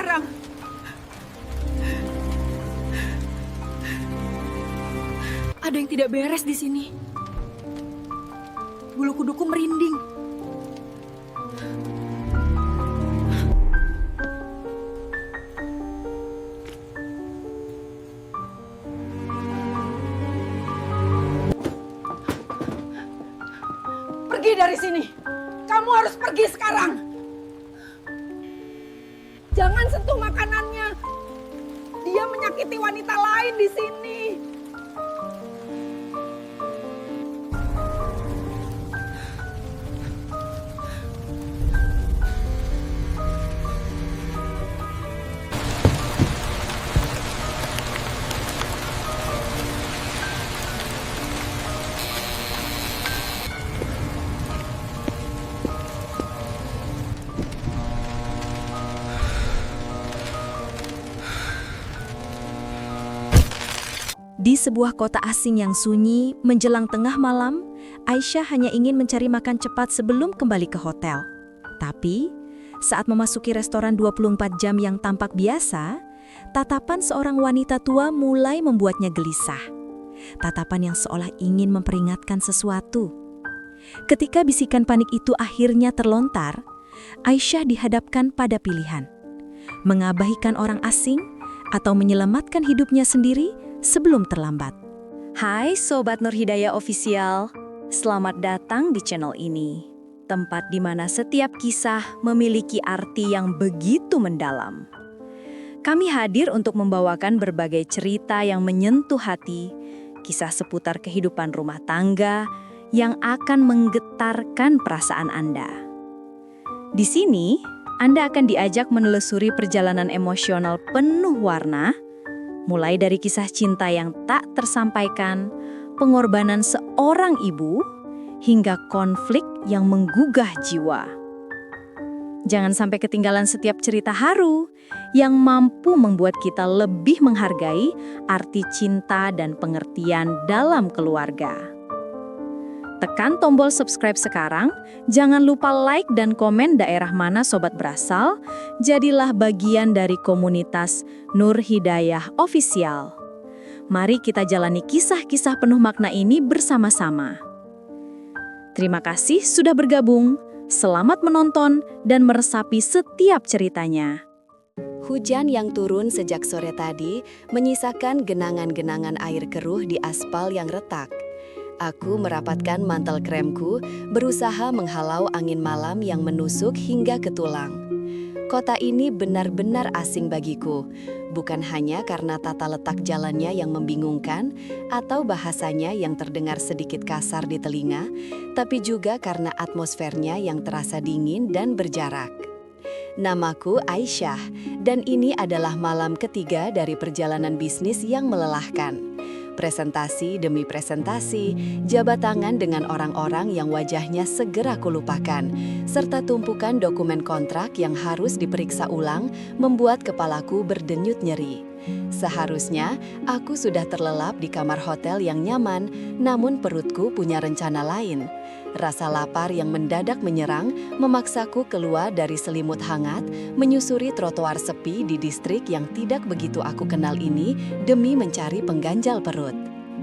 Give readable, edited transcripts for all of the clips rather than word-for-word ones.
sekarang. Ada yang tidak beres di sini. Bulu kuduku merinding. Pergi dari sini. Kamu harus pergi sekarang. Jangan sentuh makanannya. Dia menyakiti wanita lain di sini. Di sebuah kota asing yang sunyi, menjelang tengah malam, Aisyah hanya ingin mencari makan cepat sebelum kembali ke hotel. Tapi, saat memasuki restoran 24 jam yang tampak biasa, tatapan seorang wanita tua mulai membuatnya gelisah. Tatapan yang seolah ingin memperingatkan sesuatu. Ketika bisikan panik itu akhirnya terlontar, Aisyah dihadapkan pada pilihan. Mengabaikan orang asing atau menyelamatkan hidupnya sendiri sebelum terlambat. Hai Sobat Nur Hidayah Official, selamat datang di channel ini. Tempat di mana setiap kisah memiliki arti yang begitu mendalam. Kami hadir untuk membawakan berbagai cerita yang menyentuh hati, kisah seputar kehidupan rumah tangga yang akan menggetarkan perasaan Anda. Di sini, Anda akan diajak menelusuri perjalanan emosional penuh warna, mulai dari kisah cinta yang tak tersampaikan, pengorbanan seorang ibu, hingga konflik yang menggugah jiwa. Jangan sampai ketinggalan setiap cerita haru yang mampu membuat kita lebih menghargai arti cinta dan pengertian dalam keluarga. Tekan tombol subscribe sekarang, jangan lupa like dan komen daerah mana sobat berasal, jadilah bagian dari komunitas Nur Hidayah Official. Mari kita jalani kisah-kisah penuh makna ini bersama-sama. Terima kasih sudah bergabung, selamat menonton dan meresapi setiap ceritanya. Hujan yang turun sejak sore tadi menyisakan genangan-genangan air keruh di aspal yang retak. Aku merapatkan mantel kremku, berusaha menghalau angin malam yang menusuk hingga ke tulang. Kota ini benar-benar asing bagiku, bukan hanya karena tata letak jalannya yang membingungkan atau bahasanya yang terdengar sedikit kasar di telinga, tapi juga karena atmosfernya yang terasa dingin dan berjarak. Namaku Aisyah, dan ini adalah malam ketiga dari perjalanan bisnis yang melelahkan. Presentasi demi presentasi, jabat tangan dengan orang-orang yang wajahnya segera kulupakan, serta tumpukan dokumen kontrak yang harus diperiksa ulang membuat kepalaku berdenyut nyeri. Seharusnya aku sudah terlelap di kamar hotel yang nyaman, namun perutku punya rencana lain. Rasa lapar yang mendadak menyerang memaksaku keluar dari selimut hangat, menyusuri trotoar sepi di distrik yang tidak begitu aku kenal ini demi mencari pengganjal perut.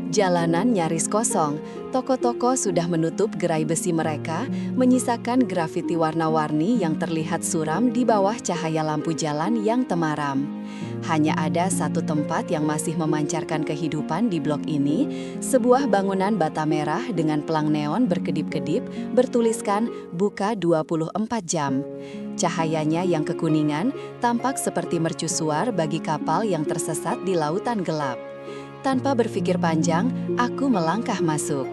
Jalanan nyaris kosong, toko-toko sudah menutup gerai besi mereka, menyisakan grafiti warna-warni yang terlihat suram di bawah cahaya lampu jalan yang temaram. Hanya ada satu tempat yang masih memancarkan kehidupan di blok ini, sebuah bangunan bata merah dengan pelang neon berkedip-kedip bertuliskan buka 24 jam. Cahayanya yang kekuningan tampak seperti mercusuar bagi kapal yang tersesat di lautan gelap. Tanpa berpikir panjang, aku melangkah masuk.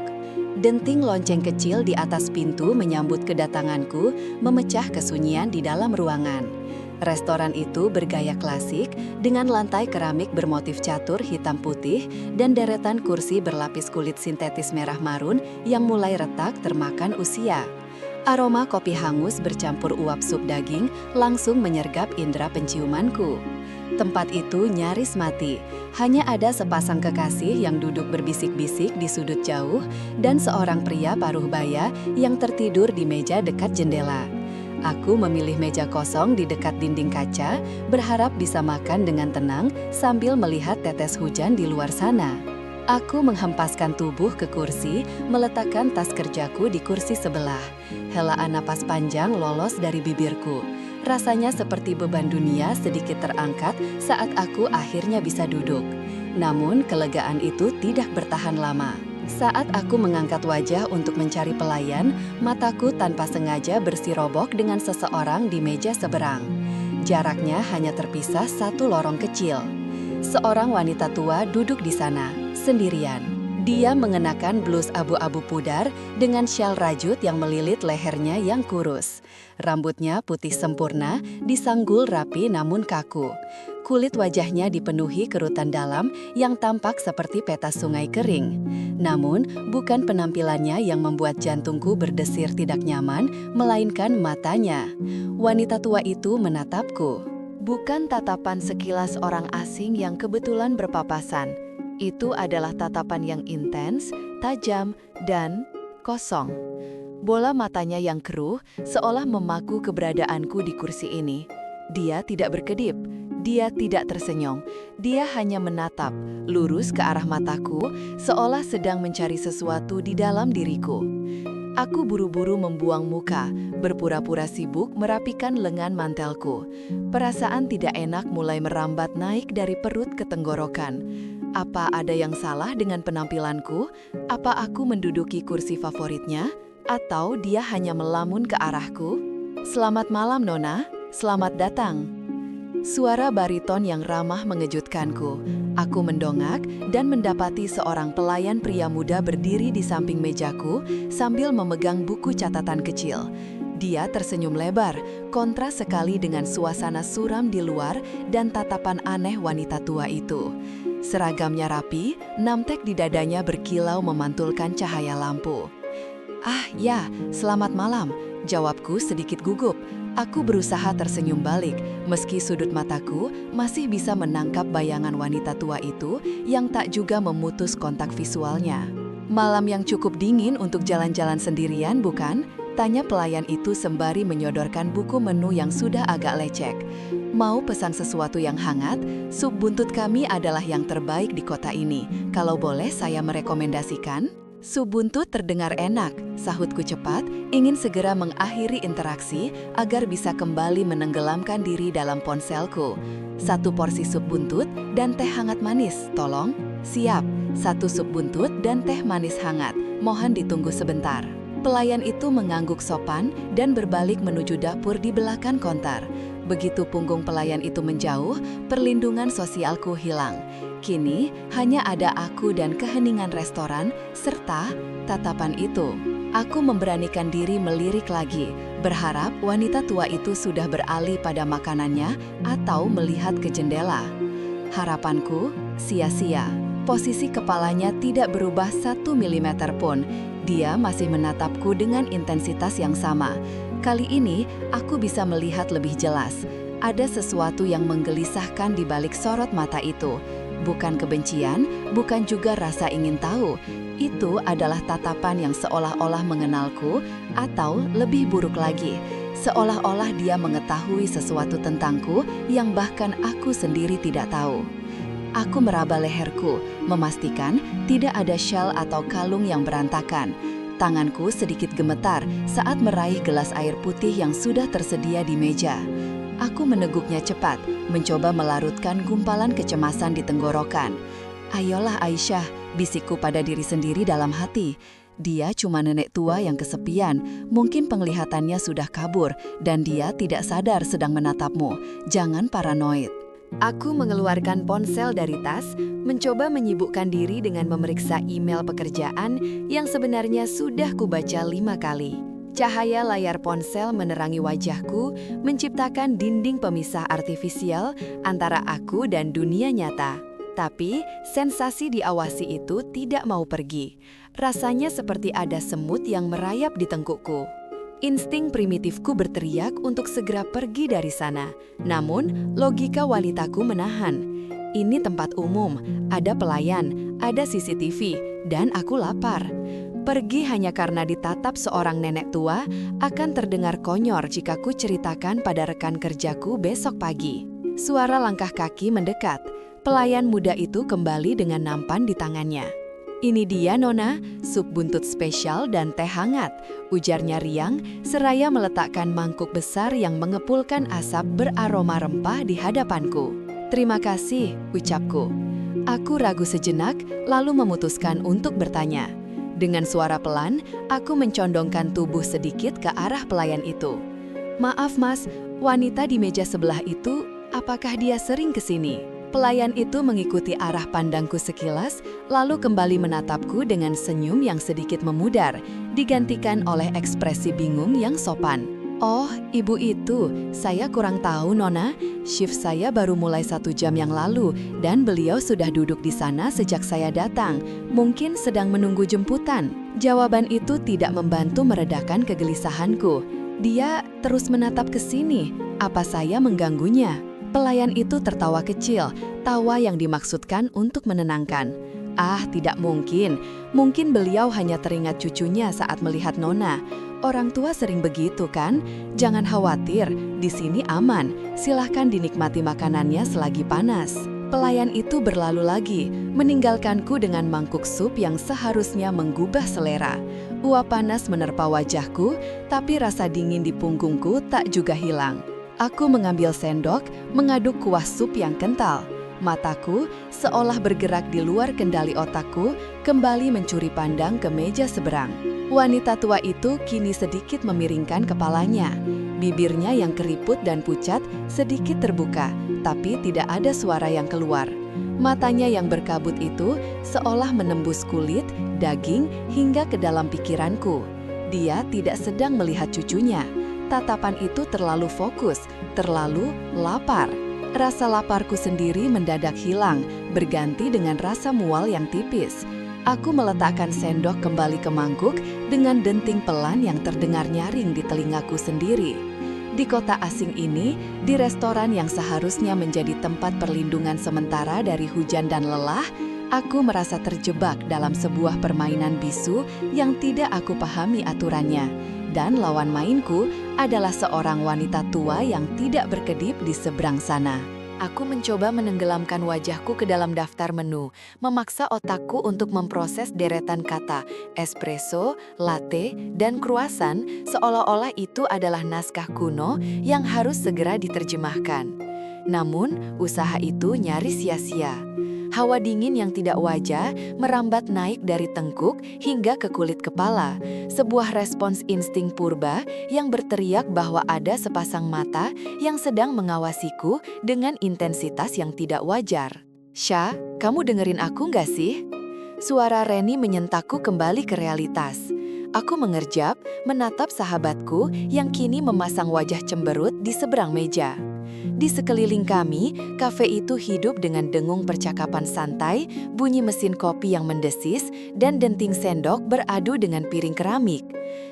Denting lonceng kecil di atas pintu menyambut kedatanganku, memecah kesunyian di dalam ruangan. Restoran itu bergaya klasik dengan lantai keramik bermotif catur hitam putih dan deretan kursi berlapis kulit sintetis merah marun yang mulai retak termakan usia. Aroma kopi hangus bercampur uap sup daging langsung menyergap indera penciumanku. Tempat itu nyaris mati, hanya ada sepasang kekasih yang duduk berbisik-bisik di sudut jauh dan seorang pria paruh baya yang tertidur di meja dekat jendela. Aku memilih meja kosong di dekat dinding kaca, berharap bisa makan dengan tenang sambil melihat tetes hujan di luar sana. Aku menghempaskan tubuh ke kursi, meletakkan tas kerjaku di kursi sebelah. Helaan napas panjang lolos dari bibirku. Rasanya seperti beban dunia sedikit terangkat saat aku akhirnya bisa duduk. Namun, kelegaan itu tidak bertahan lama. Saat aku mengangkat wajah untuk mencari pelayan, mataku tanpa sengaja bersirobok dengan seseorang di meja seberang. Jaraknya hanya terpisah satu lorong kecil. Seorang wanita tua duduk di sana, sendirian. Dia mengenakan blus abu-abu pudar dengan syal rajut yang melilit lehernya yang kurus. Rambutnya putih sempurna, disanggul rapi namun kaku. Kulit wajahnya dipenuhi kerutan dalam yang tampak seperti peta sungai kering. Namun, bukan penampilannya yang membuat jantungku berdesir tidak nyaman, melainkan matanya. Wanita tua itu menatapku. Bukan tatapan sekilas orang asing yang kebetulan berpapasan. Itu adalah tatapan yang intens, tajam, dan kosong. Bola matanya yang keruh seolah memaku keberadaanku di kursi ini. Dia tidak berkedip, dia tidak tersenyum, dia hanya menatap, lurus ke arah mataku, seolah sedang mencari sesuatu di dalam diriku. Aku buru-buru membuang muka, berpura-pura sibuk merapikan lengan mantelku. Perasaan tidak enak mulai merambat naik dari perut ke tenggorokan. Apa ada yang salah dengan penampilanku? Apa aku menduduki kursi favoritnya? Atau dia hanya melamun ke arahku? Selamat malam, Nona. Selamat datang. Suara bariton yang ramah mengejutkanku. Aku mendongak dan mendapati seorang pelayan pria muda berdiri di samping mejaku sambil memegang buku catatan kecil. Dia tersenyum lebar, kontras sekali dengan suasana suram di luar dan tatapan aneh wanita tua itu. Seragamnya rapi, namtek di dadanya berkilau memantulkan cahaya lampu. "Ah ya, selamat malam," jawabku sedikit gugup. Aku berusaha tersenyum balik, meski sudut mataku masih bisa menangkap bayangan wanita tua itu yang tak juga memutus kontak visualnya. "Malam yang cukup dingin untuk jalan-jalan sendirian, bukan?" tanya pelayan itu sembari menyodorkan buku menu yang sudah agak lecek. "Mau pesan sesuatu yang hangat? Sup buntut kami adalah yang terbaik di kota ini. Kalau boleh saya merekomendasikan?" "Sup buntut terdengar enak," sahutku cepat, ingin segera mengakhiri interaksi agar bisa kembali menenggelamkan diri dalam ponselku. "1 porsi sup buntut dan teh hangat manis, tolong." "Siap, 1 sup buntut dan teh manis hangat. Mohon ditunggu sebentar." Pelayan itu mengangguk sopan dan berbalik menuju dapur di belakang konter. Begitu punggung pelayan itu menjauh, perlindungan sosialku hilang. Kini hanya ada aku dan keheningan restoran serta tatapan itu. Aku memberanikan diri melirik lagi, berharap wanita tua itu sudah beralih pada makanannya atau melihat ke jendela. Harapanku sia-sia. Posisi kepalanya tidak berubah 1 milimeter pun. Dia masih menatapku dengan intensitas yang sama. Kali ini aku bisa melihat lebih jelas. Ada sesuatu yang menggelisahkan di balik sorot mata itu. Bukan kebencian, bukan juga rasa ingin tahu. Itu adalah tatapan yang seolah-olah mengenalku, atau lebih buruk lagi, seolah-olah dia mengetahui sesuatu tentangku yang bahkan aku sendiri tidak tahu. Aku meraba leherku, memastikan tidak ada syal atau kalung yang berantakan. Tanganku sedikit gemetar saat meraih gelas air putih yang sudah tersedia di meja. Aku meneguknya cepat, mencoba melarutkan gumpalan kecemasan di tenggorokan. "Ayolah Aisyah," bisikku pada diri sendiri dalam hati. Dia cuma nenek tua yang kesepian, mungkin penglihatannya sudah kabur, dan dia tidak sadar sedang menatapmu. Jangan paranoid. Aku mengeluarkan ponsel dari tas, mencoba menyibukkan diri dengan memeriksa email pekerjaan yang sebenarnya sudah kubaca 5 kali. Cahaya layar ponsel menerangi wajahku, menciptakan dinding pemisah artifisial antara aku dan dunia nyata. Tapi, sensasi diawasi itu tidak mau pergi. Rasanya seperti ada semut yang merayap di tengkukku. Insting primitifku berteriak untuk segera pergi dari sana. Namun, logika wanitaku menahan. Ini tempat umum, ada pelayan, ada CCTV, dan aku lapar. Pergi hanya karena ditatap seorang nenek tua akan terdengar konyol jika ku ceritakan pada rekan kerjaku besok pagi. Suara langkah kaki mendekat. Pelayan muda itu kembali dengan nampan di tangannya. "Ini dia, Nona, sup buntut spesial dan teh hangat," ujarnya riang, seraya meletakkan mangkuk besar yang mengepulkan asap beraroma rempah di hadapanku. "Terima kasih," ucapku. Aku ragu sejenak, lalu memutuskan untuk bertanya. Dengan suara pelan, aku mencondongkan tubuh sedikit ke arah pelayan itu. "Maaf mas, wanita di meja sebelah itu, apakah dia sering ke sini?" Pelayan itu mengikuti arah pandangku sekilas, lalu kembali menatapku dengan senyum yang sedikit memudar, digantikan oleh ekspresi bingung yang sopan. "Oh, ibu itu, saya kurang tahu Nona. Shift saya baru mulai 1 jam yang lalu, dan beliau sudah duduk di sana sejak saya datang. Mungkin sedang menunggu jemputan." Jawaban itu tidak membantu meredakan kegelisahanku. Dia terus menatap ke sini. Apa saya mengganggunya? Pelayan itu tertawa kecil, tawa yang dimaksudkan untuk menenangkan. "Ah, tidak mungkin. Mungkin beliau hanya teringat cucunya saat melihat Nona. Orang tua sering begitu kan? Jangan khawatir, di sini aman. Silahkan dinikmati makanannya selagi panas." Pelayan itu berlalu lagi, meninggalkanku dengan mangkuk sup yang seharusnya menggubah selera. Uap panas menerpa wajahku, tapi rasa dingin di punggungku tak juga hilang. Aku mengambil sendok, mengaduk kuah sup yang kental. Mataku, seolah bergerak di luar kendali otakku, kembali mencuri pandang ke meja seberang. Wanita tua itu kini sedikit memiringkan kepalanya. Bibirnya yang keriput dan pucat sedikit terbuka, tapi tidak ada suara yang keluar. Matanya yang berkabut itu seolah menembus kulit, daging, hingga ke dalam pikiranku. Dia tidak sedang melihat cucunya. Tatapan itu terlalu fokus, terlalu lapar. Rasa laparku sendiri mendadak hilang, berganti dengan rasa mual yang tipis. Aku meletakkan sendok kembali ke mangkuk dengan denting pelan yang terdengar nyaring di telingaku sendiri. Di kota asing ini, di restoran yang seharusnya menjadi tempat perlindungan sementara dari hujan dan lelah, aku merasa terjebak dalam sebuah permainan bisu yang tidak aku pahami aturannya. Dan lawan mainku adalah seorang wanita tua yang tidak berkedip di seberang sana. Aku mencoba menenggelamkan wajahku ke dalam daftar menu, memaksa otakku untuk memproses deretan kata espresso, latte, dan croissant seolah-olah itu adalah naskah kuno yang harus segera diterjemahkan. Namun, usaha itu nyaris sia-sia. Hawa dingin yang tidak wajar merambat naik dari tengkuk hingga ke kulit kepala. Sebuah respons insting purba yang berteriak bahwa ada sepasang mata yang sedang mengawasiku dengan intensitas yang tidak wajar. "Sha, kamu dengerin aku nggak sih?" Suara Reni menyentakku kembali ke realitas. Aku mengerjap, menatap sahabatku yang kini memasang wajah cemberut di seberang meja. Di sekeliling kami, kafe itu hidup dengan dengung percakapan santai, bunyi mesin kopi yang mendesis, dan denting sendok beradu dengan piring keramik.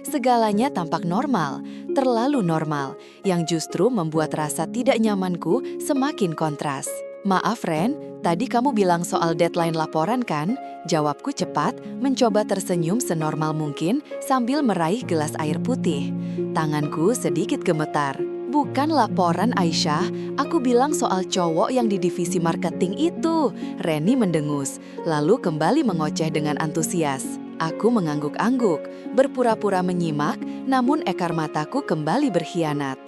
Segalanya tampak normal, terlalu normal, yang justru membuat rasa tidak nyamanku semakin kontras. "Maaf Ren, tadi kamu bilang soal deadline laporan kan?" Jawabku cepat, mencoba tersenyum senormal mungkin sambil meraih gelas air putih. Tanganku sedikit gemetar. "Bukan laporan Aisyah, aku bilang soal cowok yang di divisi marketing itu." Reni mendengus, lalu kembali mengoceh dengan antusias. Aku mengangguk-angguk, berpura-pura menyimak, namun ekar mataku kembali berkhianat.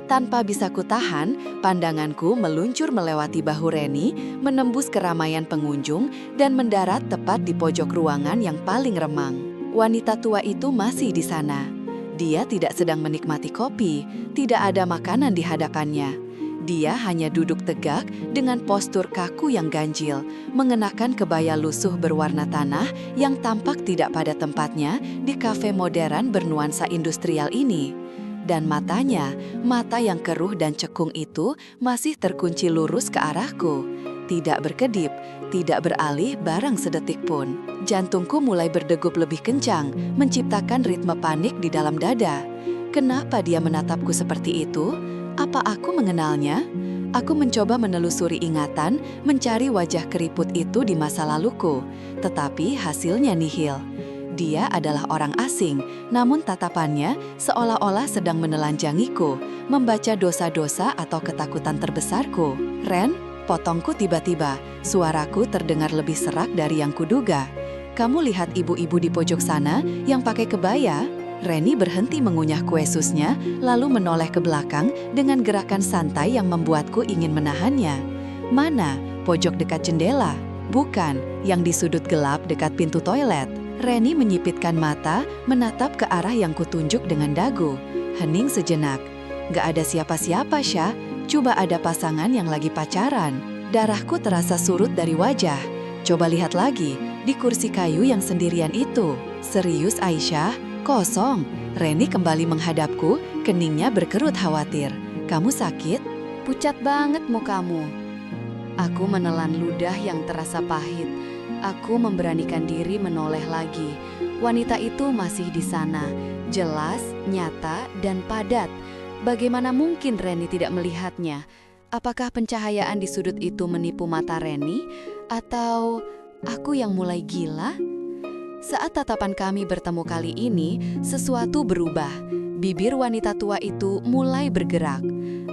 Tanpa bisa kutahan, pandanganku meluncur melewati bahu Reni, menembus keramaian pengunjung, dan mendarat tepat di pojok ruangan yang paling remang. Wanita tua itu masih di sana. Dia tidak sedang menikmati kopi, tidak ada makanan di hadapannya. Dia hanya duduk tegak dengan postur kaku yang ganjil, mengenakan kebaya lusuh berwarna tanah yang tampak tidak pada tempatnya di kafe modern bernuansa industrial ini. Dan matanya, mata yang keruh dan cekung itu masih terkunci lurus ke arahku. Tidak berkedip, tidak beralih barang sedetik pun. Jantungku mulai berdegup lebih kencang, menciptakan ritme panik di dalam dada. Kenapa dia menatapku seperti itu? Apa aku mengenalnya? Aku mencoba menelusuri ingatan, mencari wajah keriput itu di masa laluku, tetapi hasilnya nihil. Dia adalah orang asing, namun tatapannya seolah-olah sedang menelanjangiku, membaca dosa-dosa atau ketakutan terbesarku. Ren, potongku tiba-tiba, suaraku terdengar lebih serak dari yang kuduga. Kamu lihat ibu-ibu di pojok sana yang pakai kebaya? Reni berhenti mengunyah kue susnya, lalu menoleh ke belakang dengan gerakan santai yang membuatku ingin menahannya. Mana? Pojok dekat jendela? Bukan, yang di sudut gelap dekat pintu toilet. Reni menyipitkan mata, menatap ke arah yang kutunjuk dengan dagu. Hening sejenak. Gak ada siapa-siapa, Syah. Coba ada pasangan yang lagi pacaran. Darahku terasa surut dari wajah. Coba lihat lagi, di kursi kayu yang sendirian itu. Serius, Aisyah? Kosong. Reni kembali menghadapku, keningnya berkerut khawatir. Kamu sakit? Pucat banget mukamu. Aku menelan ludah yang terasa pahit. Aku memberanikan diri menoleh lagi. Wanita itu masih di sana, jelas, nyata, dan padat. Bagaimana mungkin Reni tidak melihatnya? Apakah pencahayaan di sudut itu menipu mata Reni? Atau aku yang mulai gila? Saat tatapan kami bertemu kali ini, sesuatu berubah. Bibir wanita tua itu mulai bergerak.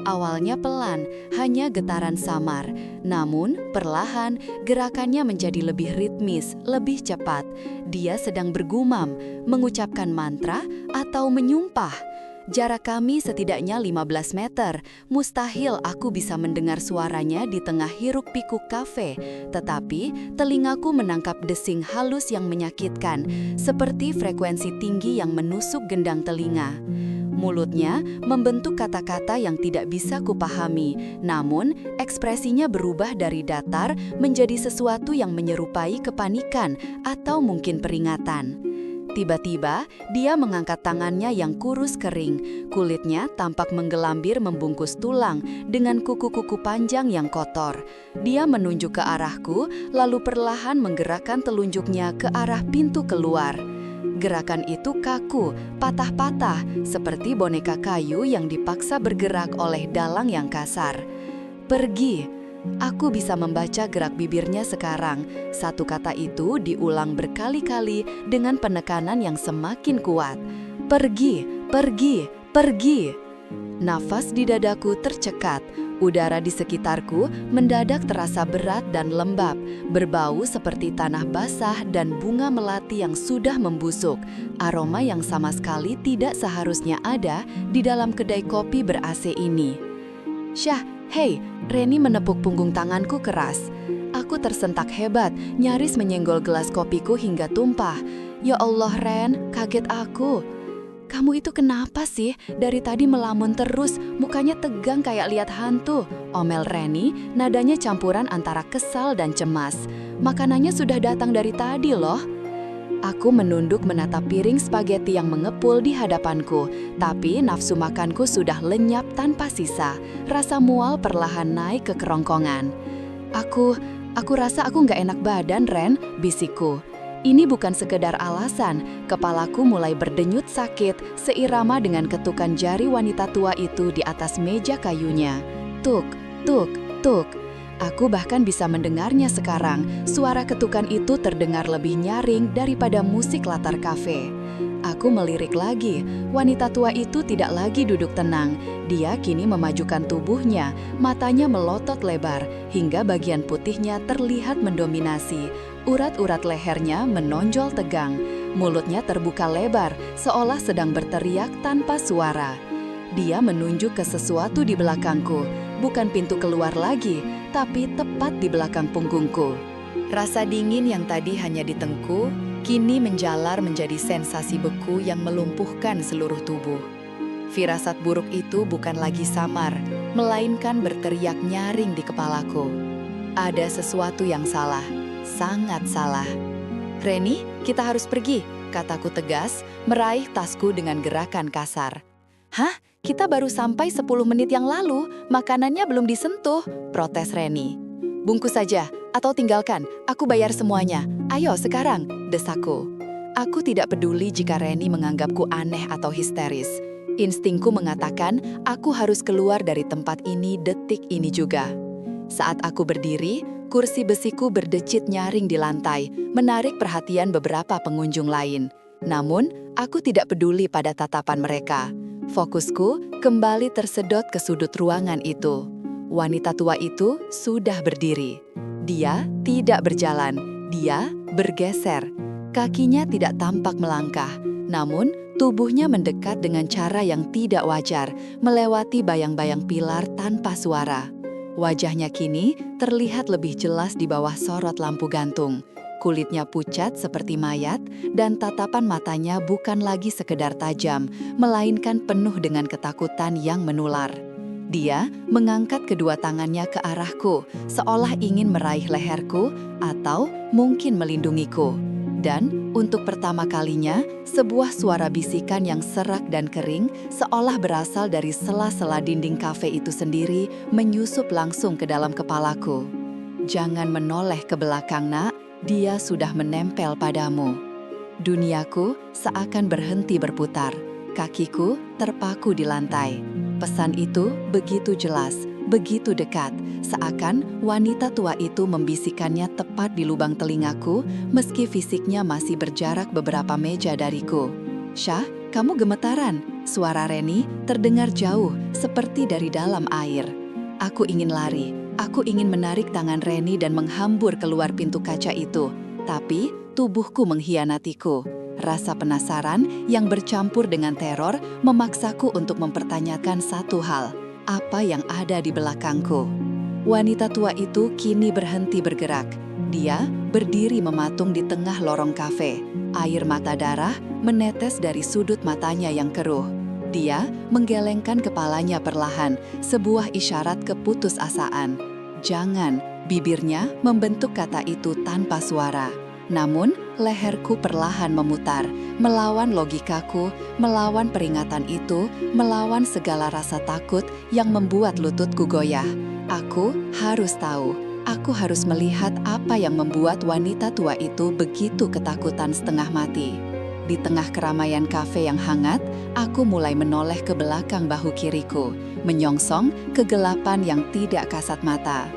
Awalnya pelan, hanya getaran samar. Namun, perlahan, gerakannya menjadi lebih ritmis, lebih cepat. Dia sedang bergumam, mengucapkan mantra, atau menyumpah. Jarak kami setidaknya 15 meter. Mustahil aku bisa mendengar suaranya di tengah hiruk-pikuk kafe. Tetapi, telingaku menangkap desing halus yang menyakitkan, seperti frekuensi tinggi yang menusuk gendang telinga. Mulutnya membentuk kata-kata yang tidak bisa kupahami, namun ekspresinya berubah dari datar menjadi sesuatu yang menyerupai kepanikan atau mungkin peringatan. Tiba-tiba, dia mengangkat tangannya yang kurus kering. Kulitnya tampak menggelambir membungkus tulang dengan kuku-kuku panjang yang kotor. Dia menunjuk ke arahku, lalu perlahan menggerakkan telunjuknya ke arah pintu keluar. Gerakan itu kaku, patah-patah, seperti boneka kayu yang dipaksa bergerak oleh dalang yang kasar. Pergi. Aku bisa membaca gerak bibirnya sekarang. Satu kata itu diulang berkali-kali dengan penekanan yang semakin kuat. Pergi, pergi, pergi. Nafas di dadaku tercekat. Udara di sekitarku mendadak terasa berat dan lembab, berbau seperti tanah basah dan bunga melati yang sudah membusuk. Aroma yang sama sekali tidak seharusnya ada di dalam kedai kopi ber-AC ini. Syah, hei, Reni menepuk punggung tanganku keras. Aku tersentak hebat, nyaris menyenggol gelas kopiku hingga tumpah. Ya Allah, Ren, kaget aku. Kamu itu kenapa sih? Dari tadi melamun terus, mukanya tegang kayak lihat hantu. Omel Reni, nadanya campuran antara kesal dan cemas. Makanannya sudah datang dari tadi loh. Aku menunduk menatap piring spaghetti yang mengepul di hadapanku, tapi nafsu makanku sudah lenyap tanpa sisa. Rasa mual perlahan naik ke kerongkongan. Aku rasa aku nggak enak badan, Ren, bisikku. Ini bukan sekedar alasan, kepalaku mulai berdenyut sakit seirama dengan ketukan jari wanita tua itu di atas meja kayunya. Tuk, tuk, tuk. Aku bahkan bisa mendengarnya sekarang. Suara ketukan itu terdengar lebih nyaring daripada musik latar kafe. Aku melirik lagi. Wanita tua itu tidak lagi duduk tenang. Dia kini memajukan tubuhnya, matanya melotot lebar, hingga bagian putihnya terlihat mendominasi. Urat-urat lehernya menonjol tegang. Mulutnya terbuka lebar, seolah sedang berteriak tanpa suara. Dia menunjuk ke sesuatu di belakangku. Bukan pintu keluar lagi, tapi tepat di belakang punggungku. Rasa dingin yang tadi hanya di tengku, kini menjalar menjadi sensasi beku yang melumpuhkan seluruh tubuh. Firasat buruk itu bukan lagi samar, melainkan berteriak nyaring di kepalaku. Ada sesuatu yang salah, sangat salah. Reni, kita harus pergi, kataku tegas, meraih tasku dengan gerakan kasar. Hah? Kita baru sampai 10 menit yang lalu, makanannya belum disentuh, protes Reni. Bungkus saja, atau tinggalkan, aku bayar semuanya. Ayo sekarang, desakku. Aku tidak peduli jika Reni menganggapku aneh atau histeris. Instingku mengatakan aku harus keluar dari tempat ini detik ini juga. Saat aku berdiri, kursi besiku berdecit nyaring di lantai, menarik perhatian beberapa pengunjung lain. Namun, aku tidak peduli pada tatapan mereka. Fokusku kembali tersedot ke sudut ruangan itu. Wanita tua itu sudah berdiri. Dia tidak berjalan, dia bergeser. Kakinya tidak tampak melangkah, namun tubuhnya mendekat dengan cara yang tidak wajar, melewati bayang-bayang pilar tanpa suara. Wajahnya kini terlihat lebih jelas di bawah sorot lampu gantung. Kulitnya pucat seperti mayat, dan tatapan matanya bukan lagi sekedar tajam, melainkan penuh dengan ketakutan yang menular. Dia mengangkat kedua tangannya ke arahku, seolah ingin meraih leherku atau mungkin melindungiku. Dan untuk pertama kalinya, sebuah suara bisikan yang serak dan kering, seolah berasal dari sela-sela dinding kafe itu sendiri, menyusup langsung ke dalam kepalaku. "Jangan menoleh ke belakang, Nak. Dia sudah menempel padamu." Duniaku seakan berhenti berputar. Kakiku terpaku di lantai. Pesan itu begitu jelas, begitu dekat, seakan wanita tua itu membisikkannya tepat di lubang telingaku, meski fisiknya masih berjarak beberapa meja dariku. "Syah, kamu gemetaran." Suara Reni terdengar jauh, seperti dari dalam air. Aku ingin lari. Aku ingin menarik tangan Reni dan menghambur keluar pintu kaca itu. Tapi tubuhku mengkhianatiku. Rasa penasaran yang bercampur dengan teror memaksaku untuk mempertanyakan satu hal. Apa yang ada di belakangku? Wanita tua itu kini berhenti bergerak. Dia berdiri mematung di tengah lorong kafe. Air mata darah menetes dari sudut matanya yang keruh. Dia menggelengkan kepalanya perlahan, sebuah isyarat keputusasaan. "Jangan," bibirnya membentuk kata itu tanpa suara. Namun, leherku perlahan memutar, melawan logikaku, melawan peringatan itu, melawan segala rasa takut yang membuat lututku goyah. Aku harus tahu, aku harus melihat apa yang membuat wanita tua itu begitu ketakutan setengah mati. Di tengah keramaian kafe yang hangat, aku mulai menoleh ke belakang bahu kiriku, menyongsong kegelapan yang tidak kasat mata.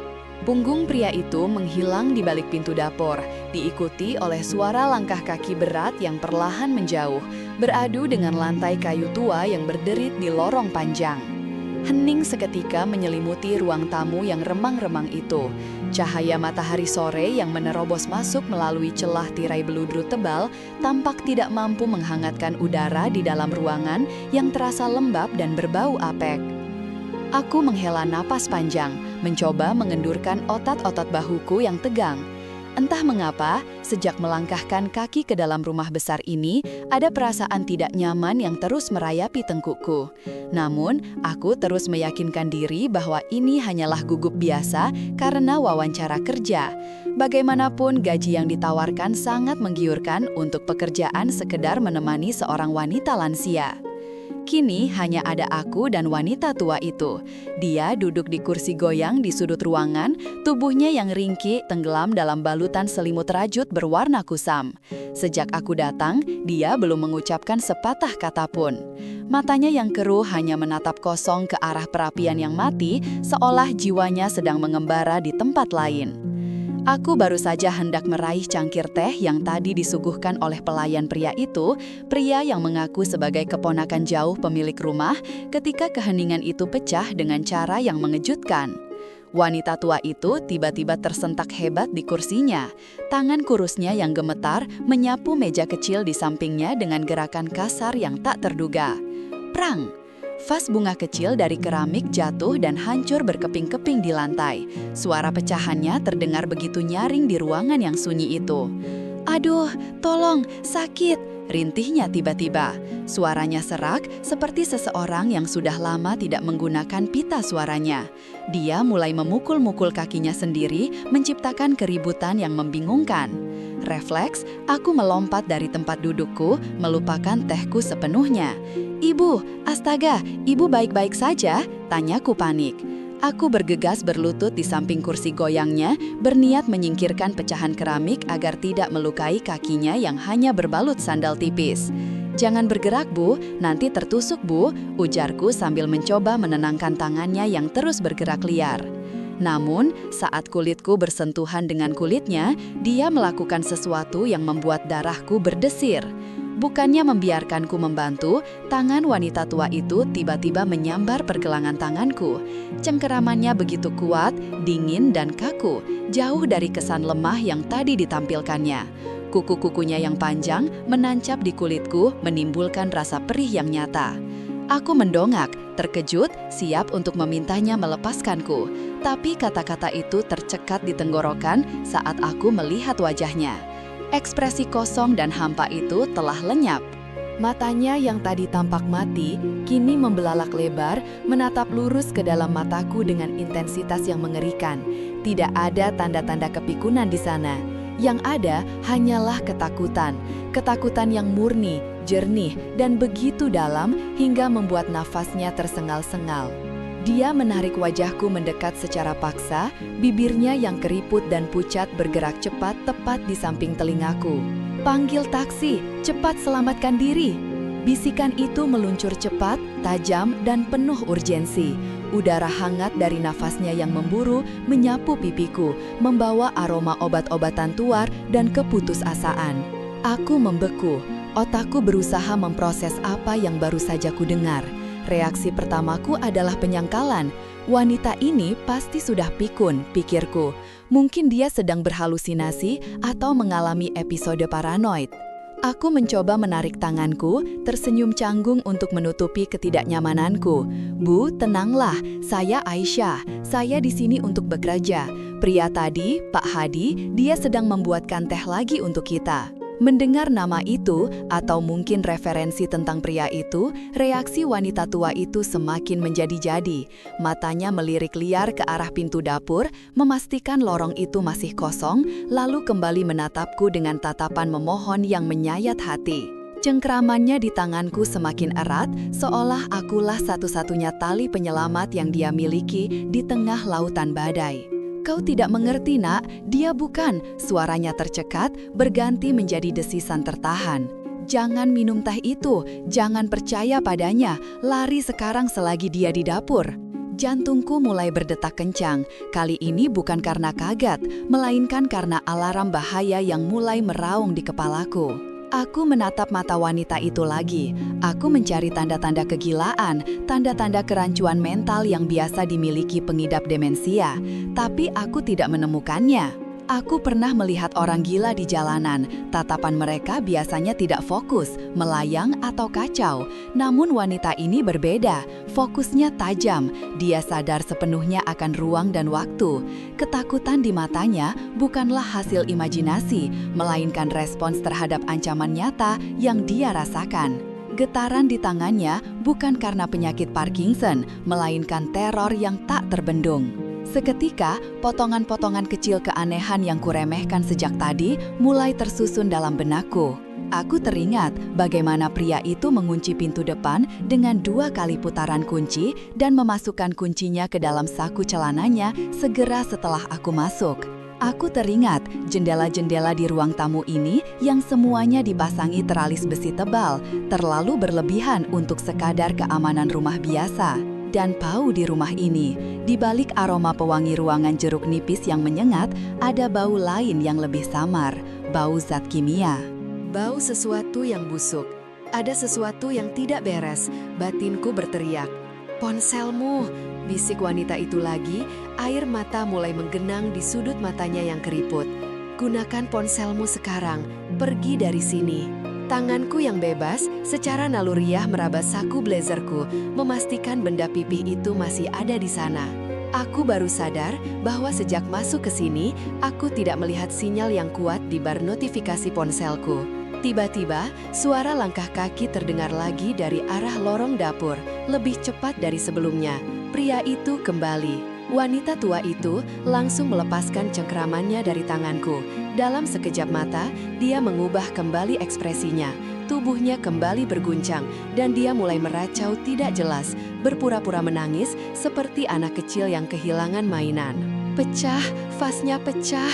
Punggung pria itu menghilang di balik pintu dapur, diikuti oleh suara langkah kaki berat yang perlahan menjauh, beradu dengan lantai kayu tua yang berderit di lorong panjang. Hening seketika menyelimuti ruang tamu yang remang-remang itu. Cahaya matahari sore yang menerobos masuk melalui celah tirai beludru tebal tampak tidak mampu menghangatkan udara di dalam ruangan yang terasa lembab dan berbau apek. Aku menghela napas panjang, mencoba mengendurkan otot-otot bahuku yang tegang. Entah mengapa, sejak melangkahkan kaki ke dalam rumah besar ini, ada perasaan tidak nyaman yang terus merayapi tengkukku. Namun, aku terus meyakinkan diri bahwa ini hanyalah gugup biasa karena wawancara kerja. Bagaimanapun, gaji yang ditawarkan sangat menggiurkan untuk pekerjaan sekedar menemani seorang wanita lansia. Kini hanya ada aku dan wanita tua itu. Dia duduk di kursi goyang di sudut ruangan, tubuhnya yang ringkih tenggelam dalam balutan selimut rajut berwarna kusam. Sejak aku datang, dia belum mengucapkan sepatah kata pun. Matanya yang keruh hanya menatap kosong ke arah perapian yang mati, seolah jiwanya sedang mengembara di tempat lain. Aku baru saja hendak meraih cangkir teh yang tadi disuguhkan oleh pelayan pria itu, pria yang mengaku sebagai keponakan jauh pemilik rumah, ketika keheningan itu pecah dengan cara yang mengejutkan. Wanita tua itu tiba-tiba tersentak hebat di kursinya. Tangan kurusnya yang gemetar menyapu meja kecil di sampingnya dengan gerakan kasar yang tak terduga. Prang! Vas bunga kecil dari keramik jatuh dan hancur berkeping-keping di lantai. Suara pecahannya terdengar begitu nyaring di ruangan yang sunyi itu. "Aduh, tolong, sakit!" rintihnya tiba-tiba. Suaranya serak seperti seseorang yang sudah lama tidak menggunakan pita suaranya. Dia mulai memukul-mukul kakinya sendiri, menciptakan keributan yang membingungkan. Refleks, aku melompat dari tempat dudukku, melupakan tehku sepenuhnya. "Ibu, astaga, ibu baik-baik saja?" tanyaku panik. Aku bergegas berlutut di samping kursi goyangnya, berniat menyingkirkan pecahan keramik agar tidak melukai kakinya yang hanya berbalut sandal tipis. "Jangan bergerak, Bu, nanti tertusuk, Bu," ujarku sambil mencoba menenangkan tangannya yang terus bergerak liar. Namun, saat kulitku bersentuhan dengan kulitnya, dia melakukan sesuatu yang membuat darahku berdesir. Bukannya membiarkanku membantu, tangan wanita tua itu tiba-tiba menyambar pergelangan tanganku. Cengkeramannya begitu kuat, dingin dan kaku, jauh dari kesan lemah yang tadi ditampilkannya. Kuku-kukunya yang panjang menancap di kulitku, menimbulkan rasa perih yang nyata. Aku mendongak, terkejut, siap untuk memintanya melepaskanku. Tapi kata-kata itu tercekat di tenggorokan saat aku melihat wajahnya. Ekspresi kosong dan hampa itu telah lenyap. Matanya yang tadi tampak mati, kini membelalak lebar, menatap lurus ke dalam mataku dengan intensitas yang mengerikan. Tidak ada tanda-tanda kepikunan di sana. Yang ada hanyalah ketakutan. Ketakutan yang murni, jernih, dan begitu dalam hingga membuat nafasnya tersengal-sengal. Dia menarik wajahku mendekat secara paksa, bibirnya yang keriput dan pucat bergerak cepat tepat di samping telingaku. "Panggil taksi, cepat selamatkan diri." Bisikan itu meluncur cepat, tajam, dan penuh urgensi. Udara hangat dari nafasnya yang memburu menyapu pipiku, membawa aroma obat-obatan tuar dan keputusasaan. Aku membeku, otakku berusaha memproses apa yang baru saja ku dengar. Reaksi pertamaku adalah penyangkalan. Wanita ini pasti sudah pikun, pikirku. Mungkin dia sedang berhalusinasi atau mengalami episode paranoid. Aku mencoba menarik tanganku, tersenyum canggung untuk menutupi ketidaknyamananku. "Bu, tenanglah. Saya Aisyah. Saya di sini untuk bekerja. Pria tadi, Pak Hadi, dia sedang membuatkan teh lagi untuk kita." Mendengar nama itu, atau mungkin referensi tentang pria itu, reaksi wanita tua itu semakin menjadi-jadi. Matanya melirik liar ke arah pintu dapur, memastikan lorong itu masih kosong, lalu kembali menatapku dengan tatapan memohon yang menyayat hati. Cengkeramannya di tanganku semakin erat, seolah akulah satu-satunya tali penyelamat yang dia miliki di tengah lautan badai. "Kau tidak mengerti, Nak. Dia bukan." Suaranya tercekat, berganti menjadi desisan tertahan. "Jangan minum teh itu. Jangan percaya padanya. Lari sekarang selagi dia di dapur." Jantungku mulai berdetak kencang. Kali ini bukan karena kaget, melainkan karena alarm bahaya yang mulai meraung di kepalaku. Aku menatap mata wanita itu lagi. Aku mencari tanda-tanda kegilaan, tanda-tanda kerancuan mental yang biasa dimiliki pengidap demensia. Tapi aku tidak menemukannya. Aku pernah melihat orang gila di jalanan. Tatapan mereka biasanya tidak fokus, melayang atau kacau. Namun wanita ini berbeda. Fokusnya tajam. Dia sadar sepenuhnya akan ruang dan waktu. Ketakutan di matanya bukanlah hasil imajinasi, melainkan respons terhadap ancaman nyata yang dia rasakan. Getaran di tangannya bukan karena penyakit Parkinson, melainkan teror yang tak terbendung. Seketika, potongan-potongan kecil keanehan yang kuremehkan sejak tadi mulai tersusun dalam benakku. Aku teringat bagaimana pria itu mengunci pintu depan dengan 2 kali putaran kunci dan memasukkan kuncinya ke dalam saku celananya segera setelah aku masuk. Aku teringat jendela-jendela di ruang tamu ini yang semuanya dipasangi teralis besi tebal, terlalu berlebihan untuk sekadar keamanan rumah biasa. Dan bau di rumah ini, di balik aroma pewangi ruangan jeruk nipis yang menyengat, ada bau lain yang lebih samar, bau zat kimia. Bau sesuatu yang busuk. Ada sesuatu yang tidak beres, batinku berteriak. "Ponselmu!" bisik wanita itu lagi, air mata mulai menggenang di sudut matanya yang keriput. "Gunakan ponselmu sekarang, pergi dari sini." Tanganku yang bebas secara naluriah meraba saku blazerku, memastikan benda pipih itu masih ada di sana. Aku baru sadar bahwa sejak masuk ke sini, aku tidak melihat sinyal yang kuat di bar notifikasi ponselku. Tiba-tiba, suara langkah kaki terdengar lagi dari arah lorong dapur, lebih cepat dari sebelumnya. Pria itu kembali. Wanita tua itu langsung melepaskan cengkeramannya dari tanganku. Dalam sekejap mata, dia mengubah kembali ekspresinya. Tubuhnya kembali berguncang, dan dia mulai meracau tidak jelas, berpura-pura menangis seperti anak kecil yang kehilangan mainan. "Pecah, vasnya pecah,